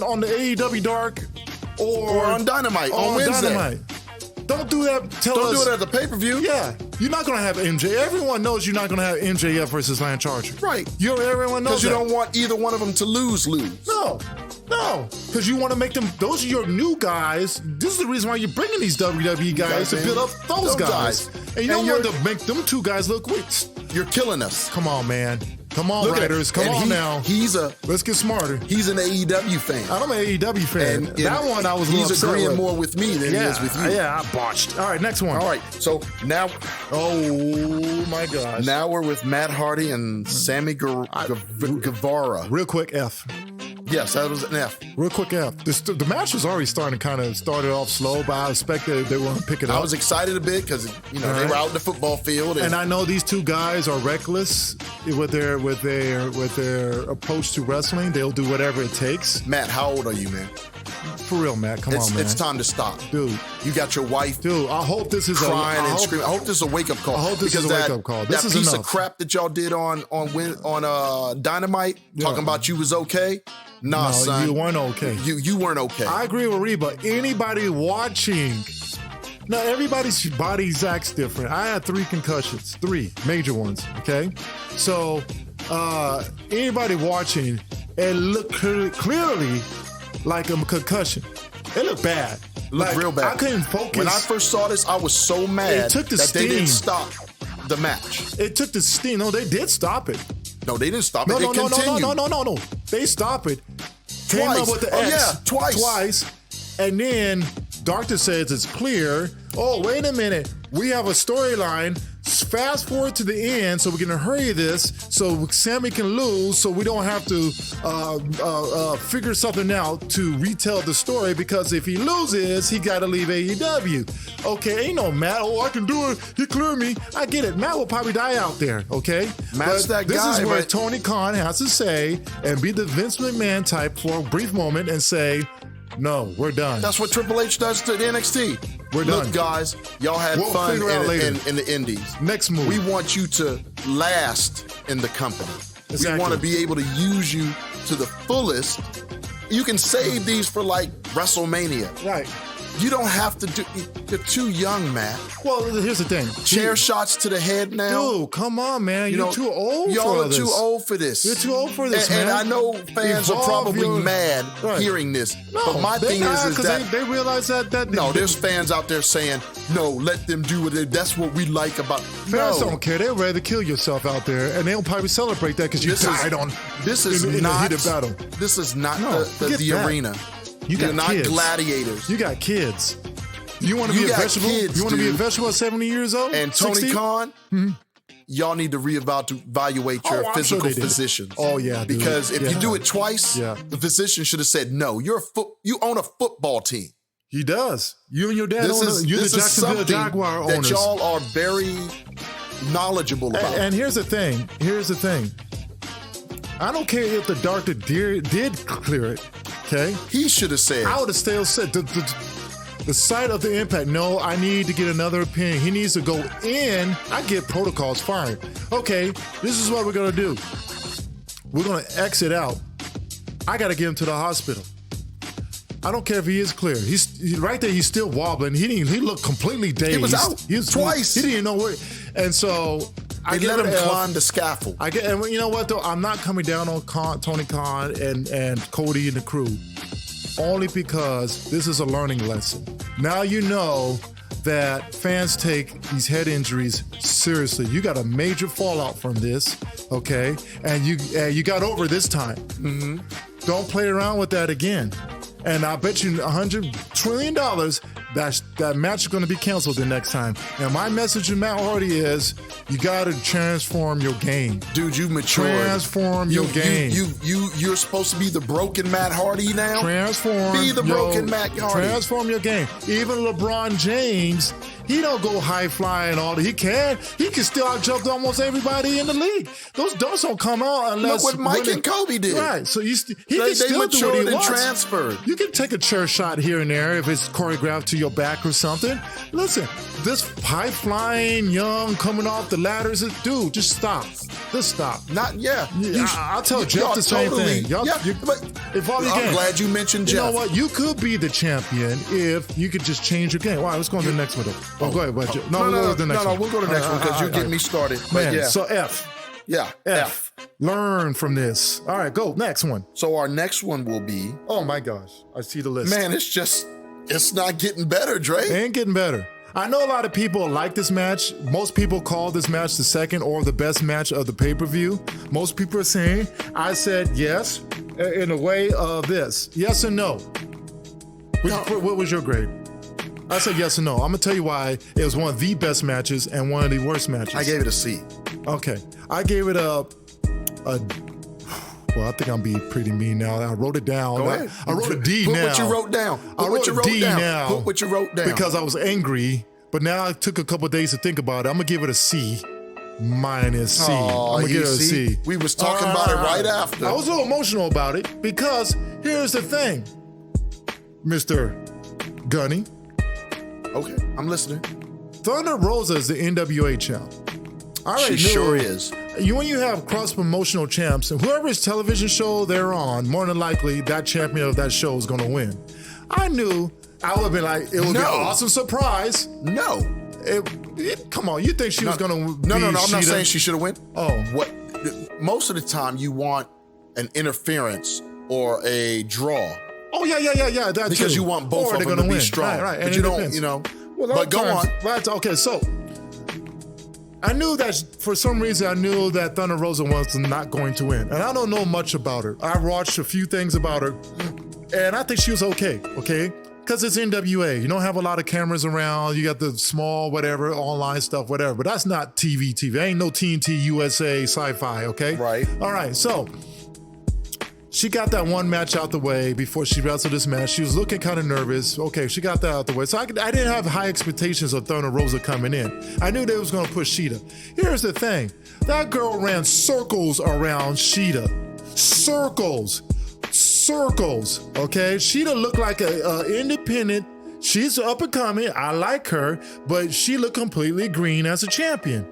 Speaker 1: on the AEW Dark
Speaker 2: or on Dynamite on Wednesday.
Speaker 1: Dynamite. Don't do that.
Speaker 2: Don't do it at the pay-per-view.
Speaker 1: Yeah. You're not going to have MJ. Everyone knows you're not going to have MJF versus Lance Archer.
Speaker 2: Right.
Speaker 1: Everyone knows
Speaker 2: because you don't want either one of them to lose.
Speaker 1: No. Because you want to make them, those are your new guys. This is the reason why you're bringing these WWE guys to build up those guys. And you don't want to make them two guys look weak.
Speaker 2: You're killing us.
Speaker 1: Come on, man. Come on, writers. Come on now. Let's get smarter.
Speaker 2: He's an AEW fan.
Speaker 1: I'm an AEW fan. And that one I was a little upset with.
Speaker 2: He's agreeing more with me than he is with you.
Speaker 1: Yeah, I botched. All right, next one.
Speaker 2: All right, so now.
Speaker 1: Oh, my gosh.
Speaker 2: Now we're with Matt Hardy and Sammy Guevara.
Speaker 1: Real quick, F.
Speaker 2: Yes, that was an F.
Speaker 1: Real quick F. The match was already started off slow, but I expected they were going to pick it up.
Speaker 2: I was excited a bit because they were out in the football field,
Speaker 1: and I know these two guys are reckless with their approach to wrestling. They'll do whatever it takes.
Speaker 2: Matt, how old are you, man?
Speaker 1: For real, Matt. Come on, man.
Speaker 2: It's time to stop,
Speaker 1: dude.
Speaker 2: You got your wife,
Speaker 1: dude. I hope this is
Speaker 2: crying and screaming. I hope this is a wake up call.
Speaker 1: I hope this is a wake up call. This
Speaker 2: that
Speaker 1: is
Speaker 2: piece
Speaker 1: enough.
Speaker 2: of crap that y'all did on Dynamite, talking about you was okay. Nah, son,
Speaker 1: you weren't okay.
Speaker 2: You weren't okay.
Speaker 1: I agree with Reba. Anybody watching, now everybody's body acts different. I had 3 concussions, 3 major ones. Okay, so anybody watching, it looked clearly like a concussion. It looked bad.
Speaker 2: Looked real bad.
Speaker 1: I couldn't focus.
Speaker 2: When I first saw this, I was so mad that they didn't stop the match.
Speaker 1: It took the steam. No, they did stop it.
Speaker 2: No, they didn't stop it. They continued.
Speaker 1: No. They stopped it.
Speaker 2: Twice.
Speaker 1: Came up with the X.
Speaker 2: Yeah, twice.
Speaker 1: And then Doctor says it's clear. Oh, wait a minute. We have a storyline. Fast forward to the end, so we're going to hurry this so Sammy can lose, so we don't have to figure something out to retell the story, because if he loses, he got to leave AEW. Okay, ain't no Matt. Oh, I can do it. He cleared me. I get it. Matt will probably die out there, okay?
Speaker 2: Matt's that guy.
Speaker 1: This is where Tony Khan has to say and be the Vince McMahon type for a brief moment and say, no, we're done.
Speaker 2: That's what Triple H does to the NXT.
Speaker 1: We're done.
Speaker 2: Look, guys, y'all had fun in the indies.
Speaker 1: Next move.
Speaker 2: We want you to last in the company. Exactly. We want to be able to use you to the fullest. You can save these for like WrestleMania.
Speaker 1: Right.
Speaker 2: You don't have to do. You're too young, Matt.
Speaker 1: Well, here's the thing.
Speaker 2: Chair shots to the head now.
Speaker 1: Dude, come on, man. You're too old for this.
Speaker 2: Y'all are too old for this.
Speaker 1: You're too old for this,
Speaker 2: man.
Speaker 1: And
Speaker 2: I know fans are probably mad hearing this.
Speaker 1: No,
Speaker 2: but my thing is that
Speaker 1: they realize that.
Speaker 2: No, there's fans out there saying, no, let them do it. That's what we like about.
Speaker 1: Fans don't care. They'd rather kill yourself out there, and they'll probably celebrate that because you died on.
Speaker 2: This is not the heat of battle. This is not the arena. You're not gladiators.
Speaker 1: You got kids. You want to be a vegetable? You want to be a vegetable at 70 years old?
Speaker 2: And Tony Khan, y'all need to reevaluate your physical physicians.
Speaker 1: Oh, yeah. Dude.
Speaker 2: Because if you do it twice, the physician should have said, no, you own a football team.
Speaker 1: He does. You and your dad you're the Jacksonville Jaguar owners.
Speaker 2: That y'all are very knowledgeable about.
Speaker 1: And here's the thing. I don't care if the doctor did clear it, okay?
Speaker 2: He should have said.
Speaker 1: I would have still said, the site of the impact, no, I need to get another opinion. He needs to go in. I get protocols, fine. Okay, this is what we're going to do. We're going to exit out. I got to get him to the hospital. I don't care if he is clear. He's right there. He's still wobbling. He looked completely dazed.
Speaker 2: He was out twice.
Speaker 1: He didn't know where. And so
Speaker 2: I let him climb the scaffold.
Speaker 1: And you know what though? I'm not coming down on Tony Khan and Cody and the crew. Only because this is a learning lesson. Now you know that fans take these head injuries seriously. You got a major fallout from this, okay? And you got over this time. Mm-hmm. Don't play around with that again. And I bet you $100 trillion that match is going to be canceled the next time. And my message to Matt Hardy is, you got to transform your game.
Speaker 2: Dude, you matured.
Speaker 1: Transform your game.
Speaker 2: You're supposed to be the broken Matt Hardy now?
Speaker 1: Be
Speaker 2: the broken Matt Hardy.
Speaker 1: Transform your game. Even LeBron James, he don't go high flying all that. He can still out jump almost everybody in the league. Those dunks don't come out unless
Speaker 2: look what Mike and Kobe did.
Speaker 1: Right. So he can still do what he wants.
Speaker 2: Transferred.
Speaker 1: You can take a chair shot here and there if it's choreographed to your back or something. Listen, this high flying young coming off the ladders, dude, just stop. Just stop. I'll tell Jeff the same thing.
Speaker 2: But
Speaker 1: evolve your game.
Speaker 2: I'm glad you mentioned Jeff.
Speaker 1: You know what? You could be the champion if you could just change your game. All right, let's go to the next one. Go ahead.
Speaker 2: We'll go to the next one because you get me started.
Speaker 1: Man, so F.
Speaker 2: Yeah, F.
Speaker 1: Learn from this. All right, go. Next one.
Speaker 2: So our next one will be...
Speaker 1: Oh, my gosh. I see the list.
Speaker 2: Man, it's not getting better, Dre.
Speaker 1: It ain't getting better. I know a lot of people like this match. Most people call this match the second or the best match of the pay-per-view. Most people are saying, I said yes in a way of this. Yes or no? What was your grade? I said yes or no. I'm going to tell you why it was one of the best matches and one of the worst matches.
Speaker 2: I gave it a C.
Speaker 1: Okay. I gave it well, I think I'm being pretty mean now. I wrote it down.
Speaker 2: Go ahead.
Speaker 1: I wrote a D
Speaker 2: Put
Speaker 1: now.
Speaker 2: Put what you wrote down.
Speaker 1: I wrote a D now.
Speaker 2: Put what you wrote down.
Speaker 1: Because I was angry, but now I took a couple days to think about it. I'm going to give it a C minus C. I'm going to give it a C.
Speaker 2: We was talking about it right after.
Speaker 1: I was a little emotional about it because here's the thing, Mr. Gunny.
Speaker 2: Okay, I'm listening.
Speaker 1: Thunder Rosa is the NWA champ.
Speaker 2: She sure is.
Speaker 1: When you have cross-promotional champs, and whoever's television show they're on, more than likely that champion of that show is going to win. I knew I would have been like, it would be an awesome surprise.
Speaker 2: No.
Speaker 1: Come on, you think she was going to
Speaker 2: No, I'm
Speaker 1: Shida?
Speaker 2: not saying she should have won.
Speaker 1: Oh.
Speaker 2: Most of the time you want an interference or a draw.
Speaker 1: Oh, yeah, that
Speaker 2: because
Speaker 1: too.
Speaker 2: you want both of them to be strong.
Speaker 1: Right.
Speaker 2: But you don't,
Speaker 1: Well,
Speaker 2: but go on.
Speaker 1: Okay, so I knew that for some reason I knew that Thunder Rosa was not going to win. And I don't know much about her. I watched a few things about her, and I think she was okay? Because it's NWA. You don't have a lot of cameras around. You got the small whatever, online stuff, whatever. But that's not TV. Ain't no TNT, USA, sci-fi, okay?
Speaker 2: Right.
Speaker 1: All right, so she got that one match out the way before she wrestled this match. She was looking kind of nervous. Okay, she got that out the way. So I didn't have high expectations of Thunder Rosa coming in. I knew they was going to push Shida. Here's the thing. That girl ran circles around Shida. Circles, okay? Shida looked like an independent. She's up and coming. I like her, but she looked completely green as a champion.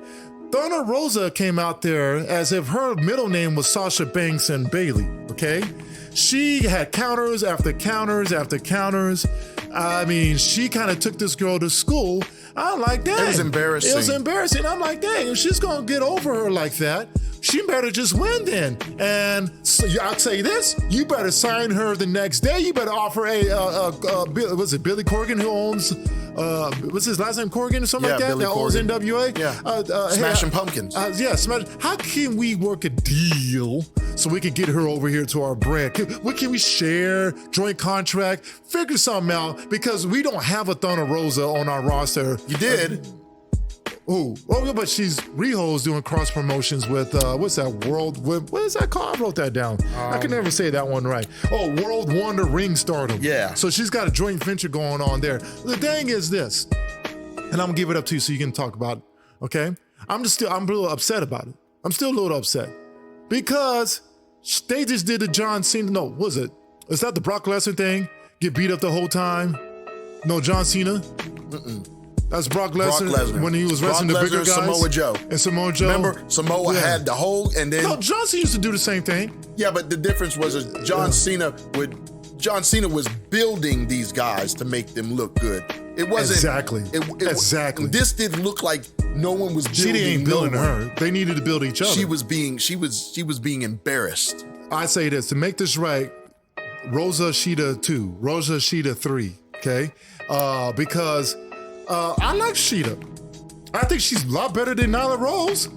Speaker 1: Thunder Rosa came out there as if her middle name was Sasha Banks and Bailey, okay? She had counters after counters after counters. I mean, she kind of took this girl to school. I'm like, dang.
Speaker 2: It was embarrassing.
Speaker 1: I'm like, dang, if she's going to get over her like that, she better just win then. And so I'll say this, you better sign her the next day. You better offer was it Billy Corgan who owns, what's his last name, Corgan or something like that?
Speaker 2: Billy
Speaker 1: that owns
Speaker 2: Corgan.
Speaker 1: NWA?
Speaker 2: Yeah, Smashing Pumpkins.
Speaker 1: How can we work a deal so we can get her over here to our brand? Can we share, joint contract, figure something out? Because we don't have a Thunder Rosa on our roster.
Speaker 2: You did.
Speaker 1: Ooh, well, but Riho's doing cross promotions with what's that what is that called? I wrote that down. I can never say that one right. Oh, World Wonder Ring Stardom.
Speaker 2: Yeah.
Speaker 1: So she's got a joint venture going on there. The thing is this, and I'm gonna give it up to you so you can talk about it. Okay? I'm a little upset about it. I'm still a little upset because they just did the John Cena. No, was it? Is that the Brock Lesnar thing? Get beat up the whole time? No, John Cena. That's Brock Lesnar when he was wrestling the bigger guys.
Speaker 2: Samoa Joe.
Speaker 1: And Samoa Joe.
Speaker 2: Remember, Samoa had the whole, and then...
Speaker 1: No, John Cena used to do the same thing.
Speaker 2: Yeah, but the difference was John Cena was building these guys to make them look good. It wasn't...
Speaker 1: Exactly.
Speaker 2: This didn't look like no one was building
Speaker 1: She ain't building her. They needed to build each other.
Speaker 2: She was being embarrassed.
Speaker 1: I say this, to make this right, Rosa Shida 2, Rosa Shida 3, okay? Because... I like Shida. I think she's a lot better than Nyla Rose.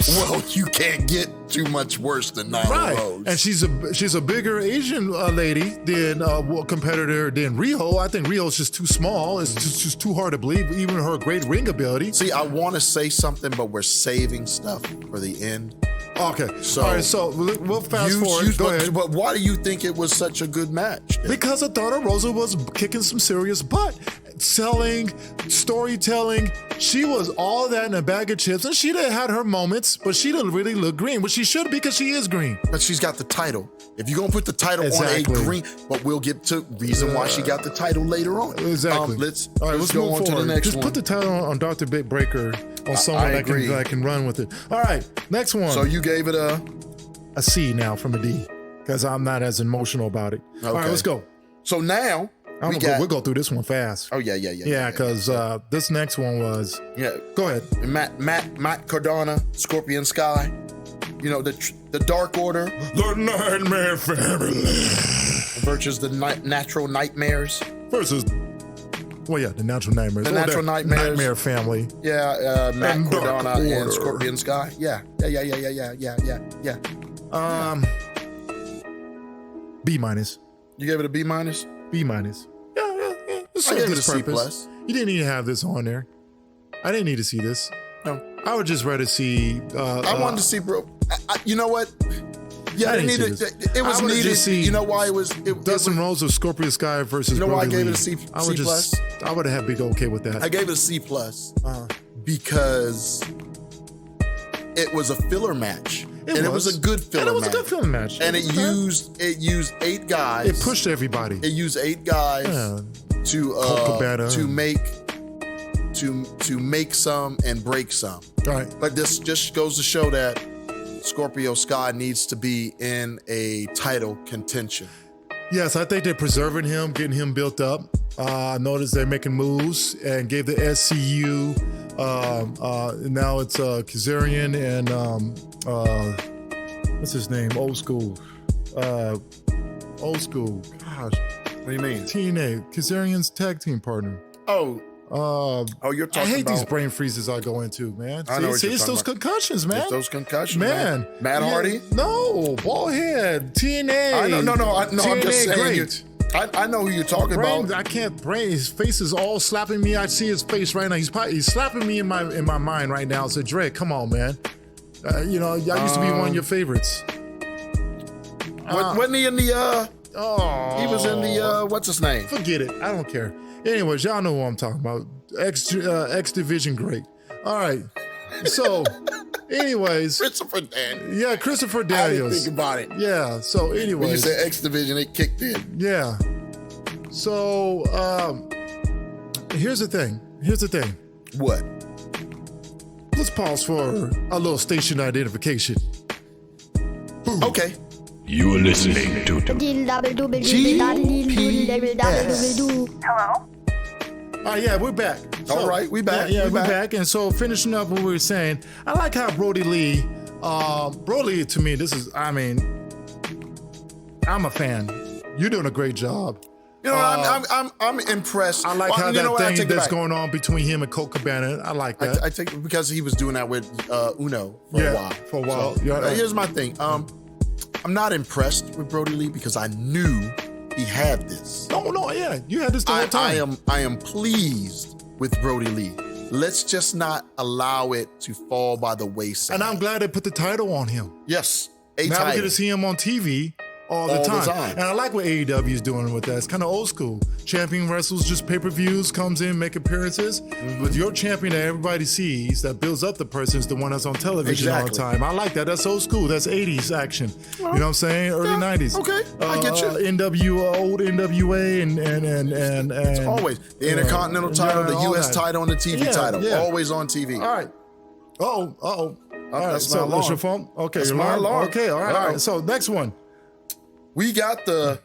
Speaker 2: Well, you can't get too much worse than Nyla Rose.
Speaker 1: And she's a bigger Asian lady than competitor than Riho. I think Riho's just too small. It's just too hard to believe, even her great ring ability.
Speaker 2: See, I want to say something, but we're saving stuff for the end.
Speaker 1: Okay.
Speaker 2: So,
Speaker 1: all right, so we'll fast forward. Go ahead.
Speaker 2: But why do you think it was such a good match?
Speaker 1: Because Thunder Rosa was kicking some serious butt. Selling, storytelling. She was all that in a bag of chips. And Shida had her moments, but she didn't really look green, which she should because she is green.
Speaker 2: But she's got the title. If you're going to put the title on a green, but we'll get to reason why she got the title later on.
Speaker 1: Exactly.
Speaker 2: Let's
Speaker 1: go on
Speaker 2: forward. To the next
Speaker 1: Just
Speaker 2: one.
Speaker 1: put the title on Dr. Big Breaker on someone that can run with it. All right, next one.
Speaker 2: So you gave it a
Speaker 1: C now from a D because I'm not as emotional about it. Okay. All right, let's go.
Speaker 2: So now
Speaker 1: we'll go through this one fast.
Speaker 2: Oh yeah.
Speaker 1: Yeah, because this next one was Go ahead.
Speaker 2: Matt Cardona, Scorpion Sky. You know the Dark Order,
Speaker 1: the Nightmare Family
Speaker 2: versus the Natural Nightmares
Speaker 1: versus. Well, yeah, the Natural Nightmares.
Speaker 2: The Natural Nightmares.
Speaker 1: Nightmare Family.
Speaker 2: Yeah, Matt Cardona and Scorpion Sky. Yeah.
Speaker 1: B minus.
Speaker 2: You gave it a B minus?
Speaker 1: B minus. Yeah.
Speaker 2: I gave it a C plus.
Speaker 1: You didn't need to have this on there. I didn't need to see this.
Speaker 2: No.
Speaker 1: I would just rather see.
Speaker 2: I wanted to see, bro. You know what? Yeah,
Speaker 1: it
Speaker 2: was needed. You know why it was?
Speaker 1: Dustin Rhodes of Scorpio Sky versus.
Speaker 2: You know why I gave
Speaker 1: Lee.
Speaker 2: it a C plus?
Speaker 1: I would have been okay with that.
Speaker 2: I gave it a C plus because it was a filler match. It was a good filler match. And it used 8 guys.
Speaker 1: It pushed everybody.
Speaker 2: It used 8 guys to make some and break some.
Speaker 1: Right.
Speaker 2: But this just goes to show that Scorpio Sky needs to be in a title contention.
Speaker 1: Yes, I think they're preserving him, getting him built up. I noticed they're making moves and gave the SCU. Now it's Kazarian and what's his name? Old school. Gosh.
Speaker 2: What do you mean?
Speaker 1: TNA, Kazarian's tag team partner.
Speaker 2: You're talking about...
Speaker 1: I hate these brain freezes I go into, man.
Speaker 2: I know
Speaker 1: it's those concussions, man.
Speaker 2: It's those concussions,
Speaker 1: man.
Speaker 2: Matt Hardy?
Speaker 1: No, Ballhead, TNA.
Speaker 2: I know,
Speaker 1: TNA,
Speaker 2: I'm just saying.
Speaker 1: Great.
Speaker 2: I know who you're talking about.
Speaker 1: I can't brain. His face is all slapping me. I see his face right now. He's slapping me in my mind right now. So Dre, come on, man. I used to be one of your favorites.
Speaker 2: Wasn't he in the? He was in the. What's his name?
Speaker 1: Forget it. I don't care. Anyways, y'all know what I'm talking about. X Division great. All right. So, anyways.
Speaker 2: Christopher Daniels.
Speaker 1: Yeah, Christopher Daniels.
Speaker 2: I didn't think about it.
Speaker 1: Yeah. So, anyways.
Speaker 2: When you said X Division, it kicked in.
Speaker 1: Yeah. So, here's the thing.
Speaker 2: What?
Speaker 1: Let's pause for a little station identification.
Speaker 2: Okay.
Speaker 4: You are listening to
Speaker 1: Hello? Yeah, we're back.
Speaker 2: All right, we back.
Speaker 1: Yeah, we're back. And so finishing up what we were saying, I like how Brody Lee, to me, I'm a fan. You're doing a great job.
Speaker 2: You know, I'm impressed.
Speaker 1: I like how that thing that's going on between him and Colt Cabana. I like that.
Speaker 2: I take it because he was doing that with Uno for a while.
Speaker 1: So,
Speaker 2: here's my thing. I'm not impressed with Brody Lee because I knew he had this.
Speaker 1: No, yeah, you had this the whole time.
Speaker 2: I am pleased with Brody Lee. Let's just not allow it to fall by the wayside.
Speaker 1: And I'm glad they put the title on him.
Speaker 2: Yes,
Speaker 1: now we get to see him on TV all the time. And I like what AEW is doing with that. It's kind of old school. Champion wrestles just pay-per-views, comes in, make appearances. With your champion that everybody sees, that builds up the person, is the one that's on television all the time. I like that. That's old school. That's 80s action. You know what I'm saying? Early 90s.
Speaker 2: Okay, I get you.
Speaker 1: Old NWA and
Speaker 2: it's always the Intercontinental title, the US title, and the TV title. Yeah. Always on TV.
Speaker 1: All right. All right.
Speaker 2: That's
Speaker 1: So that's your phone? Okay.
Speaker 2: That's my alarm.
Speaker 1: Okay. All right. So next one.
Speaker 2: We got the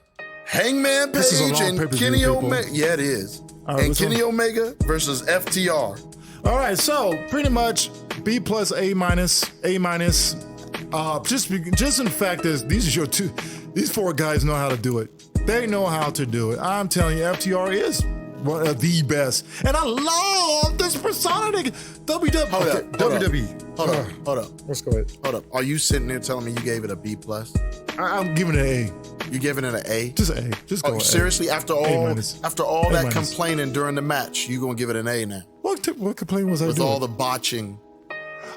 Speaker 2: Hangman Page and Kenny Omega. Yeah, it is. And Kenny Omega versus F.T.R.
Speaker 1: All right, so pretty much B plus A minus. Just in fact, these 4 guys know how to do it. They know how to do it. I'm telling you, F.T.R. is one of the best. And I love this persona. WWE.
Speaker 2: Hold up.
Speaker 1: Let's go ahead.
Speaker 2: Hold up. Are you sitting there telling me you gave it a B plus?
Speaker 1: I'm giving it an A.
Speaker 2: You giving it an A?
Speaker 1: Just an A. Just go.
Speaker 2: Seriously, after all that
Speaker 1: A-.
Speaker 2: complaining during the match, you gonna give it an A now?
Speaker 1: What complaint was I doing?
Speaker 2: With all the botching.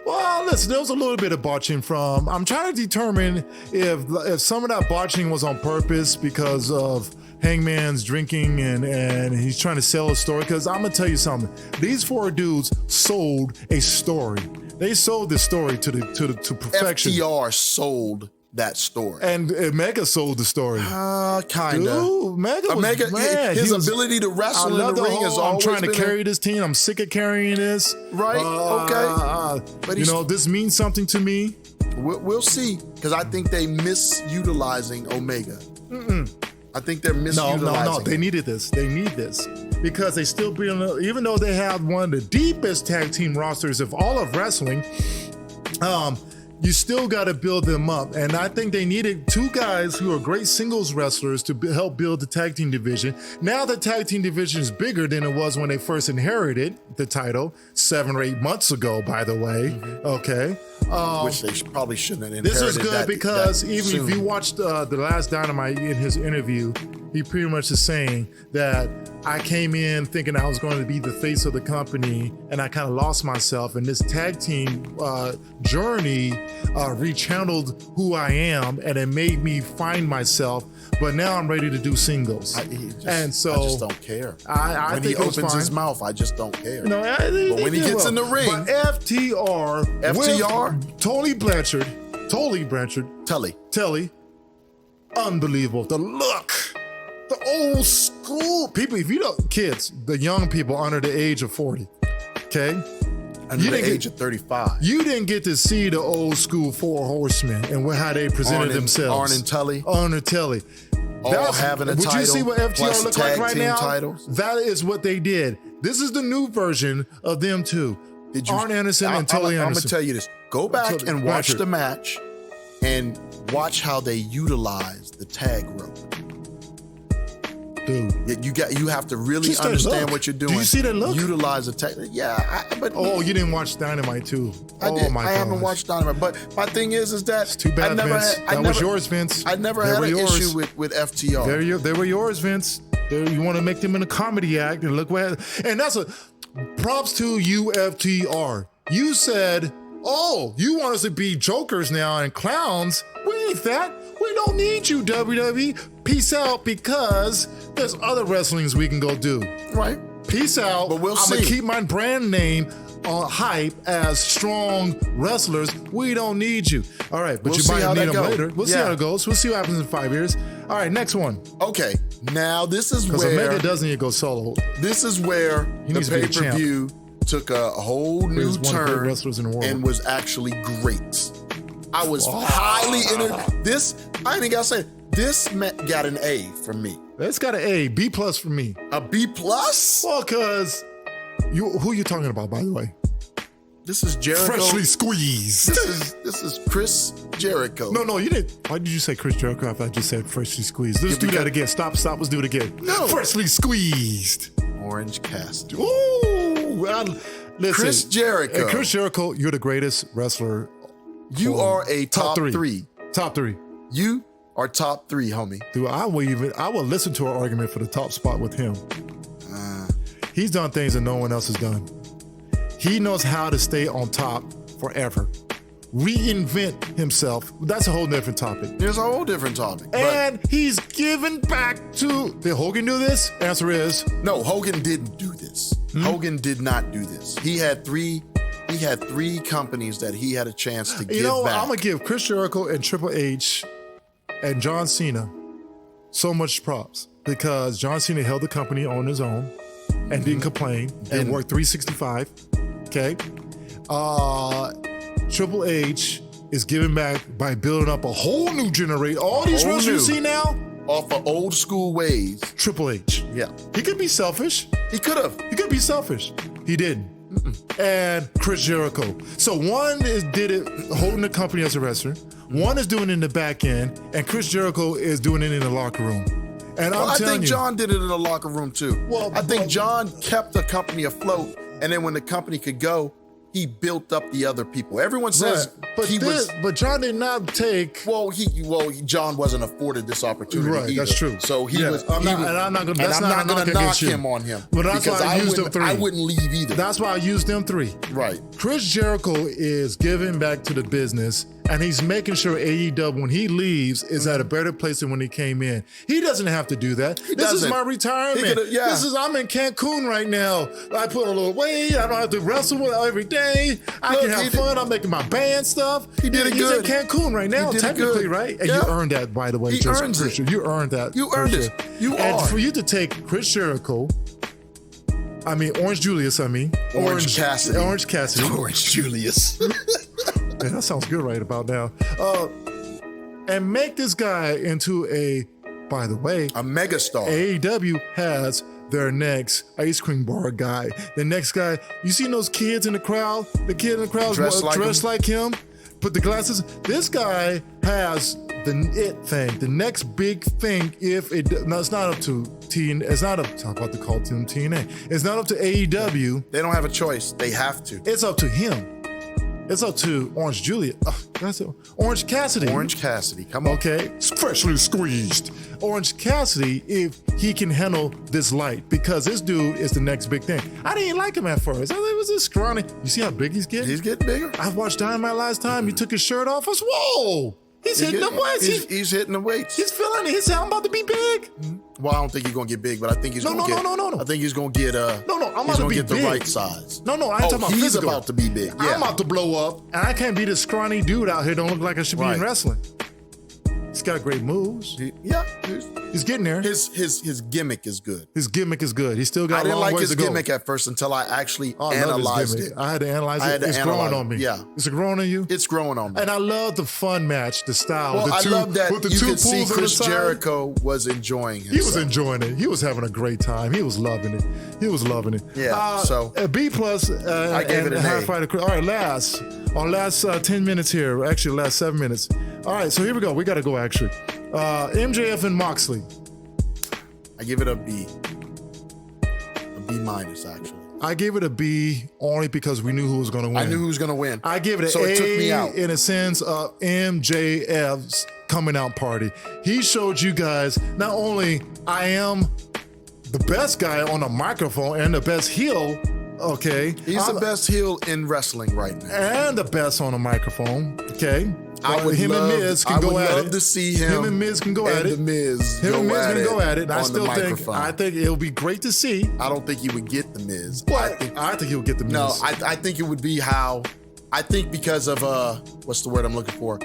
Speaker 1: Well, listen, there was a little bit of botching from. I'm trying to determine if some of that botching was on purpose because of Hangman's drinking and he's trying to sell a story. Because I'm gonna tell you something. These 4 dudes sold a story. They sold the story to perfection.
Speaker 2: F.T.R. sold that story.
Speaker 1: And Omega sold the story.
Speaker 2: Kind of.
Speaker 1: Dude, Omega was,
Speaker 2: his ability to wrestle in the ring is always
Speaker 1: I'm trying to carry this team. I'm sick of carrying this.
Speaker 2: Right, okay.
Speaker 1: But this means something to me.
Speaker 2: We'll see, because I think they misutilizing Omega. I think they're misutilizing.
Speaker 1: No. They needed this. They need this. Because they still bring, even though they have one of the deepest tag team rosters of all of wrestling, you still got to build them up. And I think they needed 2 guys who are great singles wrestlers to help build the tag team division. Now the tag team division is bigger than it was when they first inherited the title 7 or 8 months ago, by the way. Okay.
Speaker 2: Which they probably shouldn't have inherited.
Speaker 1: This is good because if you watched the last Dynamite in his interview, he pretty much is saying that I came in thinking I was going to be the face of the company and I kind of lost myself, and this tag team journey rechanneled who I am and it made me find myself, but now I'm ready to do singles. I just
Speaker 2: don't care.
Speaker 1: When
Speaker 2: he opens his mouth, I just don't care.
Speaker 1: But
Speaker 2: when he gets in the ring.
Speaker 1: But FTR, Tully Blanchard, Telly, unbelievable. The look. The old school people, if you don't, kids, the young people under the age of 40, okay?
Speaker 2: Under the age of 35.
Speaker 1: You didn't get to see the old school 4 horsemen and how they presented themselves. Arn and Telly.
Speaker 2: All having a title.
Speaker 1: Would you see what FTR look like right now?
Speaker 2: Titles.
Speaker 1: That is what they did. This is the new version of them too. Arn Anderson and Tully Anderson.
Speaker 2: I'm going to tell you this. Go back and watch the match and watch how they utilize the tag rope.
Speaker 1: Dude,
Speaker 2: you have to really understand what you're doing.
Speaker 1: Do you see that look?
Speaker 2: Utilize the tech. Yeah,
Speaker 1: you didn't watch Dynamite too.
Speaker 2: I did. I haven't watched Dynamite, but my thing is that
Speaker 1: it's too bad, Vince. That was yours, Vince.
Speaker 2: I never had an issue with FTR.
Speaker 1: They were yours, Vince. You want to make them in a comedy act, and look what. And that's props to you, FTR. You said, you want us to be jokers now and clowns? We ain't that. We don't need you, WWE. Peace out, because there's other wrestlings we can go do.
Speaker 2: Right.
Speaker 1: Peace out.
Speaker 2: But we'll see.
Speaker 1: I'm going to keep my brand name on hype as strong wrestlers. We don't need you. All right, but you might need them later. We'll see how it goes. We'll see what happens in 5 years. All right, next one.
Speaker 2: Okay, now this is where...
Speaker 1: Because Omega doesn't need to go solo.
Speaker 2: This is where the pay-per-view took a whole new turn and was actually great. I was highly this. I ain't even gotta say this got an A from me.
Speaker 1: It's got an A, B+ from me.
Speaker 2: A B+?
Speaker 1: Well, cause who you talking about, by the way?
Speaker 2: This is Jericho.
Speaker 1: Freshly squeezed.
Speaker 2: This is Chris Jericho.
Speaker 1: No, you didn't. Why did you say Chris Jericho if I just said freshly squeezed? Let's do that again. Stop. Let's do it again.
Speaker 2: No.
Speaker 1: Freshly squeezed.
Speaker 2: Orange Cassidy.
Speaker 1: Ooh. Listen,
Speaker 2: Chris Jericho.
Speaker 1: Hey, Chris Jericho, you're the greatest wrestler.
Speaker 2: You are a top three.
Speaker 1: Top 3.
Speaker 2: You are top 3, homie.
Speaker 1: Dude, I will listen to an argument for the top spot with him. He's done things that no one else has done. He knows how to stay on top forever. Reinvent himself. That's a whole different topic.
Speaker 2: It's a whole different topic.
Speaker 1: And he's given back to... Did Hogan do this? Answer is...
Speaker 2: No, Hogan didn't do this. Hogan did not do this. He had three companies that he had a chance to give back.
Speaker 1: I'm going to give Chris Jericho and Triple H and John Cena so much props, because John Cena held the company on his own and didn't complain and worked 365. Okay. Triple H is giving back by building up a whole new generation. All these wrestlers you see now,
Speaker 2: off of old school ways.
Speaker 1: Triple H.
Speaker 2: Yeah.
Speaker 1: He could be selfish.
Speaker 2: He could have.
Speaker 1: He could be selfish. He didn't. And Chris Jericho. So one did it holding the company as a wrestler. One is doing it in the back end, and Chris Jericho is doing it in the locker room. And I think
Speaker 2: John did it in the locker room too. I think John kept the company afloat, and then when the company could go, he built up the other people. Everyone says
Speaker 1: but Jon did not take.
Speaker 2: Well, Jon wasn't afforded this opportunity.
Speaker 1: Right,
Speaker 2: either.
Speaker 1: that's true.
Speaker 2: So
Speaker 1: I'm not going to
Speaker 2: knock him on him.
Speaker 1: But that's why I used them 3.
Speaker 2: I wouldn't leave either.
Speaker 1: That's why I used them 3.
Speaker 2: Right.
Speaker 1: Chris Jericho is giving back to the business, and he's making sure AEW, when he leaves, is at a better place than when he came in. He doesn't have to do that. This is my retirement. I'm in Cancun right now. I put a little weight. I don't have to wrestle every day. I can have fun. I'm making my band stuff.
Speaker 2: He did it good.
Speaker 1: He's in Cancun right now, technically, right? And you earned that, by the way.
Speaker 2: He earns it.
Speaker 1: You earned that.
Speaker 2: You earned it.
Speaker 1: And for you to take Chris Jericho, Orange Julius,
Speaker 2: Orange Cassidy.
Speaker 1: Orange Cassidy.
Speaker 2: Orange Julius.
Speaker 1: Man, that sounds good right about now. And make this guy into by the way,
Speaker 2: a megastar.
Speaker 1: AEW has their next ice cream bar guy. The next guy, you seen those kids in the crowd? The kid in the crowd dressed like him, put the glasses. This guy has the it thing, the next big thing. It's not up to TNA. It's not up to, I'm about to call them TNA. It's not up to AEW.
Speaker 2: They don't have a choice. They have to.
Speaker 1: It's up to him. It's up to Orange Julius. That's it. Orange Cassidy.
Speaker 2: Orange Cassidy. Come on.
Speaker 1: Okay. Freshly squeezed. Orange Cassidy, if he can handle this light, because this dude is the next big thing. I didn't like him at first. I thought he was this scrawny. You see how big he's getting?
Speaker 2: He's getting bigger.
Speaker 1: I watched Dynamite last time. He took his shirt off. I was, whoa. He's hitting the weights.
Speaker 2: He's hitting the weights.
Speaker 1: He's feeling it. He said, I'm about to be big.
Speaker 2: Well, I don't think he's going to get big, but I think he's going to get... No. I think he's going to get...
Speaker 1: I'm about to be big.
Speaker 2: The right size.
Speaker 1: No, I ain't talking about
Speaker 2: he's
Speaker 1: physical.
Speaker 2: About to be big. Yeah.
Speaker 1: I'm about to blow up, and I can't be this scrawny dude out here. Don't look like I should be in wrestling. He's got great moves. He's getting there.
Speaker 2: His gimmick is good.
Speaker 1: His gimmick is good. He's still got a long ways to go.
Speaker 2: I didn't like his gimmick at first until I actually analyzed it.
Speaker 1: I had to analyze it. It's growing on me.
Speaker 2: Yeah.
Speaker 1: Is it growing on you?
Speaker 2: It's growing on me.
Speaker 1: And I love the fun match, the style.
Speaker 2: Well, I love that you could see Chris Jericho was enjoying himself.
Speaker 1: He was enjoying it. He was having a great time. He was loving it.
Speaker 2: Yeah, so.
Speaker 1: A B+. I gave it an A. All right, last 10 minutes here. Actually, last 7 minutes. All right, so here we go. We got to go, actually. MJF and Moxley.
Speaker 2: I give it a B. A B-, actually.
Speaker 1: I gave it a B only because we knew who was going to win.
Speaker 2: I knew who was going to win.
Speaker 1: I give it an A, it took me out. In a sense of MJF's coming out party. He showed you guys not only I am the best guy on the microphone and the best heel, okay?
Speaker 2: He's the best heel in wrestling right now.
Speaker 1: And the best on the microphone, okay?
Speaker 2: Him and Miz can go at it. I would love to see him
Speaker 1: and Miz can go at it.
Speaker 2: Him and Miz
Speaker 1: can go at it. I still think it'll be great to see.
Speaker 2: I don't think he would get the Miz.
Speaker 1: But I think he would get the Miz.
Speaker 2: No, I think it would be because of what's the word I'm looking for?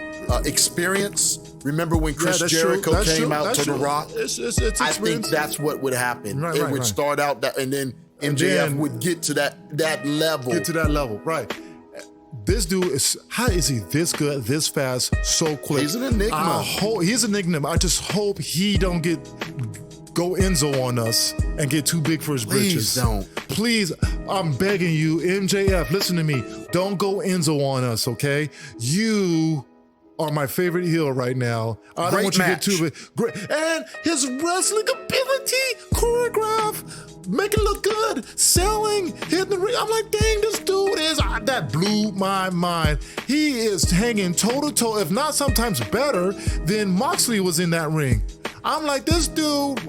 Speaker 2: Experience. Remember when Chris Jericho came out to The Rock? I think that's what would happen. It would start out that, and then MJF would get to that level.
Speaker 1: Get to that level, right. This dude how is he this good, this fast, so quick?
Speaker 2: He's an enigma.
Speaker 1: He's an enigma. I just hope he don't go Enzo on us and get too big for his britches.
Speaker 2: Please don't.
Speaker 1: Please, I'm begging you, MJF, listen to me. Don't go Enzo on us, okay? You are my favorite heel right now. I don't want you to get too big. Great. And his wrestling ability, choreograph, make it look good, selling, hitting the ring. I'm like, dang, this dude that blew my mind. He is hanging toe-to-toe, if not sometimes better than Moxley was in that ring. I'm like, this dude,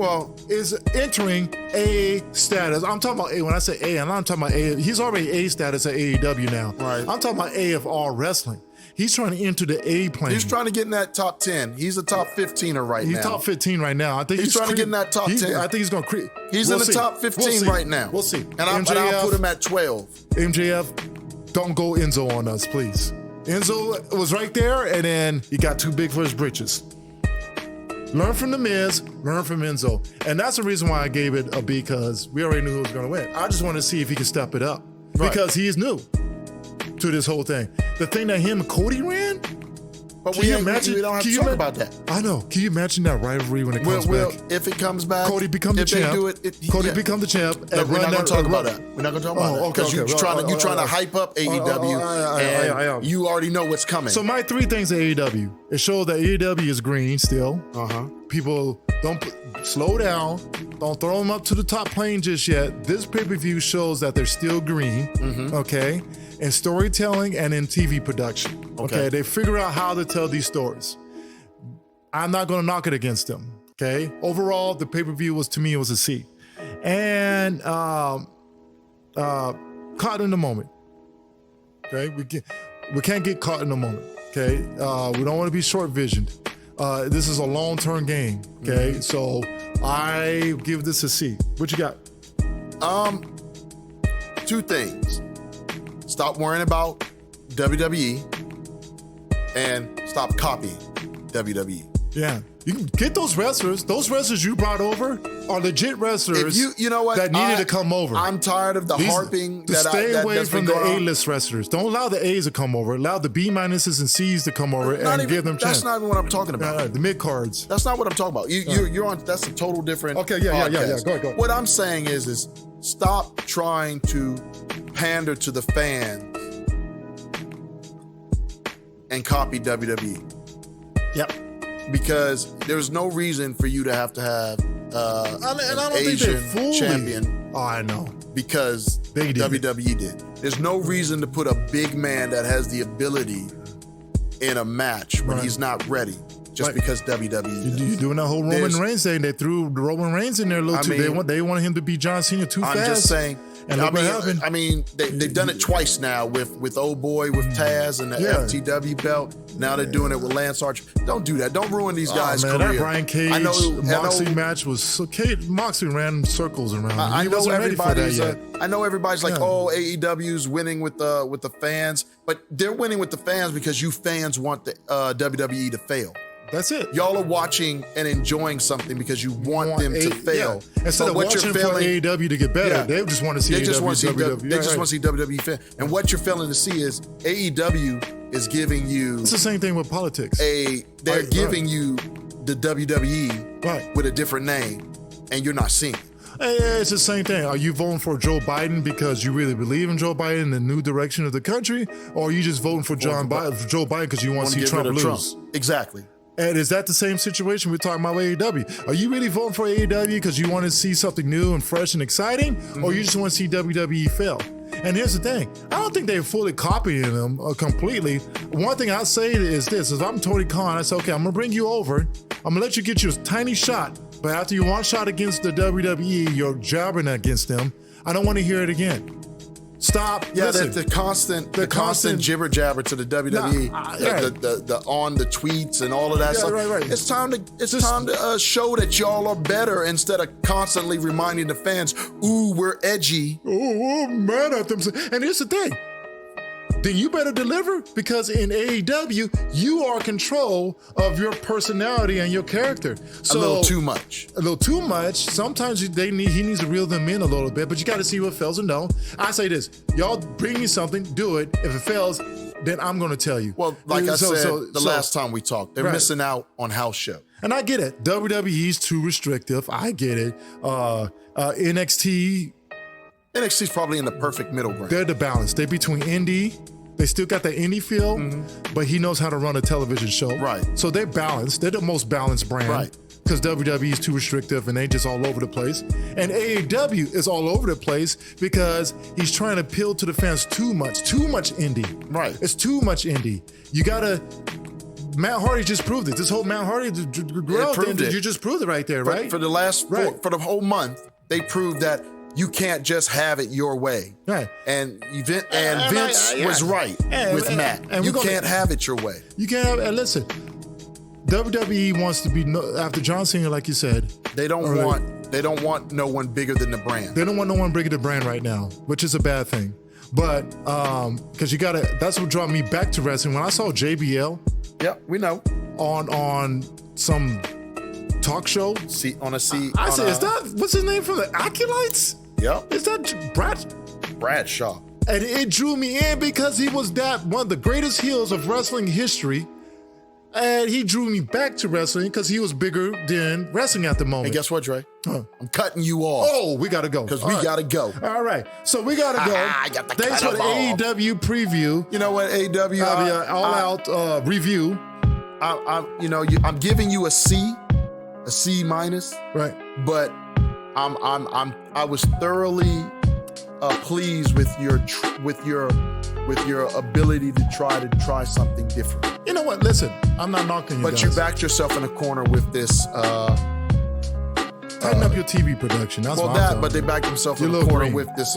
Speaker 1: is entering A status. I'm talking about A. When I say A, I'm not talking about A. He's already A status at AEW now.
Speaker 2: Right.
Speaker 1: I'm talking about A of all wrestling. He's trying to enter the A plane.
Speaker 2: He's trying to get in that top 10. He's a top 15er right now.
Speaker 1: He's top 15 right now. I think
Speaker 2: he's trying to get in that top 10.
Speaker 1: I think he's going to create.
Speaker 2: He's in the top 15 right now.
Speaker 1: We'll see.
Speaker 2: And I'll put him at 12.
Speaker 1: MJF, don't go Enzo on us, please. Enzo was right there, and then he got too big for his britches. Learn from The Miz, learn from Enzo. And that's the reason why I gave it a B, because we already knew who was going to win. I just want to see if he can step it up. Because he is new to this whole thing. The thing that him and Cody ran?
Speaker 2: But we don't have to talk about that.
Speaker 1: I know. Can you imagine that rivalry when it comes back?
Speaker 2: If it comes back,
Speaker 1: Cody becomes the champ. Cody becomes the champ.
Speaker 2: No, we're not going to talk about that. We're not going to talk about that. Because you're trying to hype up AEW, and you already know what's coming.
Speaker 1: So my 3 things at AEW. It shows that AEW is green still.
Speaker 2: Uh-huh.
Speaker 1: People don't slow down. Don't throw them up to the top plane just yet. This pay-per-view shows that they're still green, okay? In storytelling and in TV production, okay? They figure out how to tell these stories. I'm not gonna knock it against them, okay? Overall, the pay-per-view was, to me, it was a C. And caught in the moment, okay? We can't get caught in the moment, okay? We don't want to be short-visioned. This is a long-term game, okay? So I give this a C. What you got?
Speaker 2: Two things. Stop worrying about WWE and stop copying WWE.
Speaker 1: Yeah. You can get those wrestlers. Those wrestlers you brought over are legit wrestlers
Speaker 2: you know what?
Speaker 1: that needed to come over.
Speaker 2: I'm tired of the harping.
Speaker 1: Stay away from the A-list wrestlers. Don't allow the A's to come over. Allow the B-minuses and C's to come over and give them chance.
Speaker 2: That's not even what I'm talking about.
Speaker 1: The mid-cards.
Speaker 2: That's not what I'm talking about. You're on. That's a total different.
Speaker 1: Okay, yeah. Go ahead.
Speaker 2: What I'm saying is stop trying to pander to the fans and copy WWE.
Speaker 1: Yep.
Speaker 2: Because there's no reason for you to have an Asian champion.
Speaker 1: Oh, I know.
Speaker 2: Because WWE did. There's no reason to put a big man that has the ability in a match when he's not ready. Just because WWE.
Speaker 1: You're doing that whole Roman Reigns thing. They threw Roman Reigns in there a little too. They wanted him to be John Cena too fast.
Speaker 2: I'm just saying.
Speaker 1: And
Speaker 2: I mean, they've done it twice now with old boy, with Taz and the FTW belt. Now they're doing it with Lance Archer. Don't do that. Don't ruin these guys' career.
Speaker 1: That Brian Cage Moxley match was so. Moxley ran circles around.
Speaker 2: I know everybody's like, AEW's winning with the fans, but they're winning with the fans because you fans want the WWE to fail.
Speaker 1: That's it.
Speaker 2: Y'all are watching and enjoying something because you want them to fail.
Speaker 1: Yeah. Instead of watching for AEW to get better, they just want to see AEW. They just want
Speaker 2: to see WWE fail. And what you're failing to see is AEW is giving you.
Speaker 1: It's the same thing with politics.
Speaker 2: They're giving you the WWE with a different name, and you're not seeing it.
Speaker 1: It's the same thing. Are you voting for Joe Biden because you really believe in Joe Biden and the new direction of the country, or are you just voting for Joe Biden because you want to see Trump lose?
Speaker 2: Exactly.
Speaker 1: And is that the same situation we're talking about with AEW? Are you really voting for AEW because you want to see something new and fresh and exciting, or you just want to see WWE fail? And here's the thing. I don't think they're fully copying them completely. One thing I say is this, is I'm Tony Khan. I say, okay, I'm going to bring you over. I'm going to let you get your tiny shot. But after you one shot against the WWE, you're jabbing against them. I don't want to hear it again. Stop.
Speaker 2: Yeah, the constant jibber jabber to the WWE, the on the tweets and all of that stuff.
Speaker 1: Right.
Speaker 2: It's time to show that y'all are better instead of constantly reminding the fans, "Ooh, we're edgy."
Speaker 1: Oh, mad at them. And here's the thing. Then you better deliver, because in AEW, you are in control of your personality and your character. So,
Speaker 2: a little too much.
Speaker 1: Sometimes he needs to reel them in a little bit, but you got to see what fails and don't. I say this, y'all bring me something, do it. If it fails, then I'm going to tell you.
Speaker 2: Well, like I said last time we talked, they're missing out on house show.
Speaker 1: And I get it. WWE's too restrictive. I get it. NXT's
Speaker 2: probably in the perfect middle ground.
Speaker 1: They're the balance. They're between indie. They still got that indie feel, but he knows how to run a television show.
Speaker 2: Right.
Speaker 1: So they're balanced. They're the most balanced brand. Right. Because WWE is too restrictive and they just all over the place. And AEW is all over the place because he's trying to appeal to the fans too much indie.
Speaker 2: Right.
Speaker 1: It's too much indie. You gotta. Matt Hardy just proved it. This whole Matt Hardy growth, you just proved it right there, right?
Speaker 2: For the last for the whole month, they proved that you can't just have it your way.
Speaker 1: Right.
Speaker 2: And Vince was right with Matt. And you can't have it your way.
Speaker 1: You can't have it. And listen, WWE wants to be after John Cena, like you said.
Speaker 2: They don't want no one bigger than the brand.
Speaker 1: They don't want no one bigger than the brand right now, which is a bad thing. But because that's what brought me back to wrestling. When I saw JBL,
Speaker 2: we know,
Speaker 1: on some talk show,
Speaker 2: I said,
Speaker 1: is that what's his name from the Acolytes?
Speaker 2: Yep.
Speaker 1: Is that
Speaker 2: Bradshaw?
Speaker 1: And it drew me in because he was one of the greatest heels of wrestling history. And he drew me back to wrestling because he was bigger than wrestling at the moment.
Speaker 2: And guess what, Dre? I'm cutting you off.
Speaker 1: Oh, we got to go.
Speaker 2: Because we got to go.
Speaker 1: All right. So we got to go. Thanks for the AEW preview.
Speaker 2: You know what, AEW?
Speaker 1: All-out review.
Speaker 2: I'm giving you a C minus.
Speaker 1: Right.
Speaker 2: But I was thoroughly pleased with your ability to try something different.
Speaker 1: You know what? Listen, I'm not knocking you.
Speaker 2: But
Speaker 1: guys.
Speaker 2: you backed yourself in a corner with this.
Speaker 1: Tighten up your TV production. That's
Speaker 2: but they backed themselves in a corner with this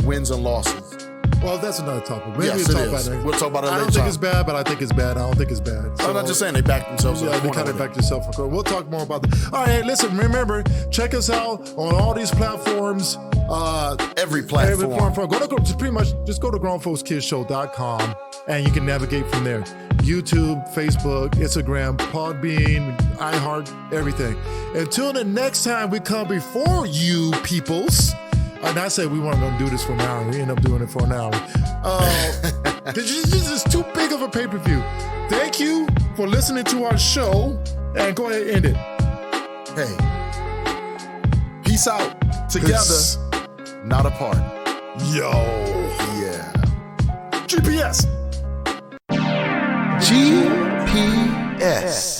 Speaker 2: wins and losses.
Speaker 1: Well, that's another topic. Maybe
Speaker 2: Yes,
Speaker 1: we'll
Speaker 2: it
Speaker 1: talk
Speaker 2: is.
Speaker 1: about that.
Speaker 2: We'll talk about it later.
Speaker 1: I don't think it's bad, but I think it's bad. I don't think it's bad.
Speaker 2: I'm not just saying they backed themselves in a corner.
Speaker 1: They kind of backed themselves in a corner. We'll talk more about that. All right, listen, remember, check us out on all these platforms.
Speaker 2: Every platform.
Speaker 1: Just go to grownfolkskidshow.com and you can navigate from there. YouTube, Facebook, Instagram, Podbean, iHeart, everything. Until the next time we come before you peoples. And I said we weren't going to do this for an hour. We end up doing it for an hour. This is too big of a pay-per-view. Thank you for listening to our show. And go ahead and end it.
Speaker 2: Hey. Peace out. Together, not apart.
Speaker 1: Yo.
Speaker 2: Yeah.
Speaker 1: GPS.
Speaker 2: GPS.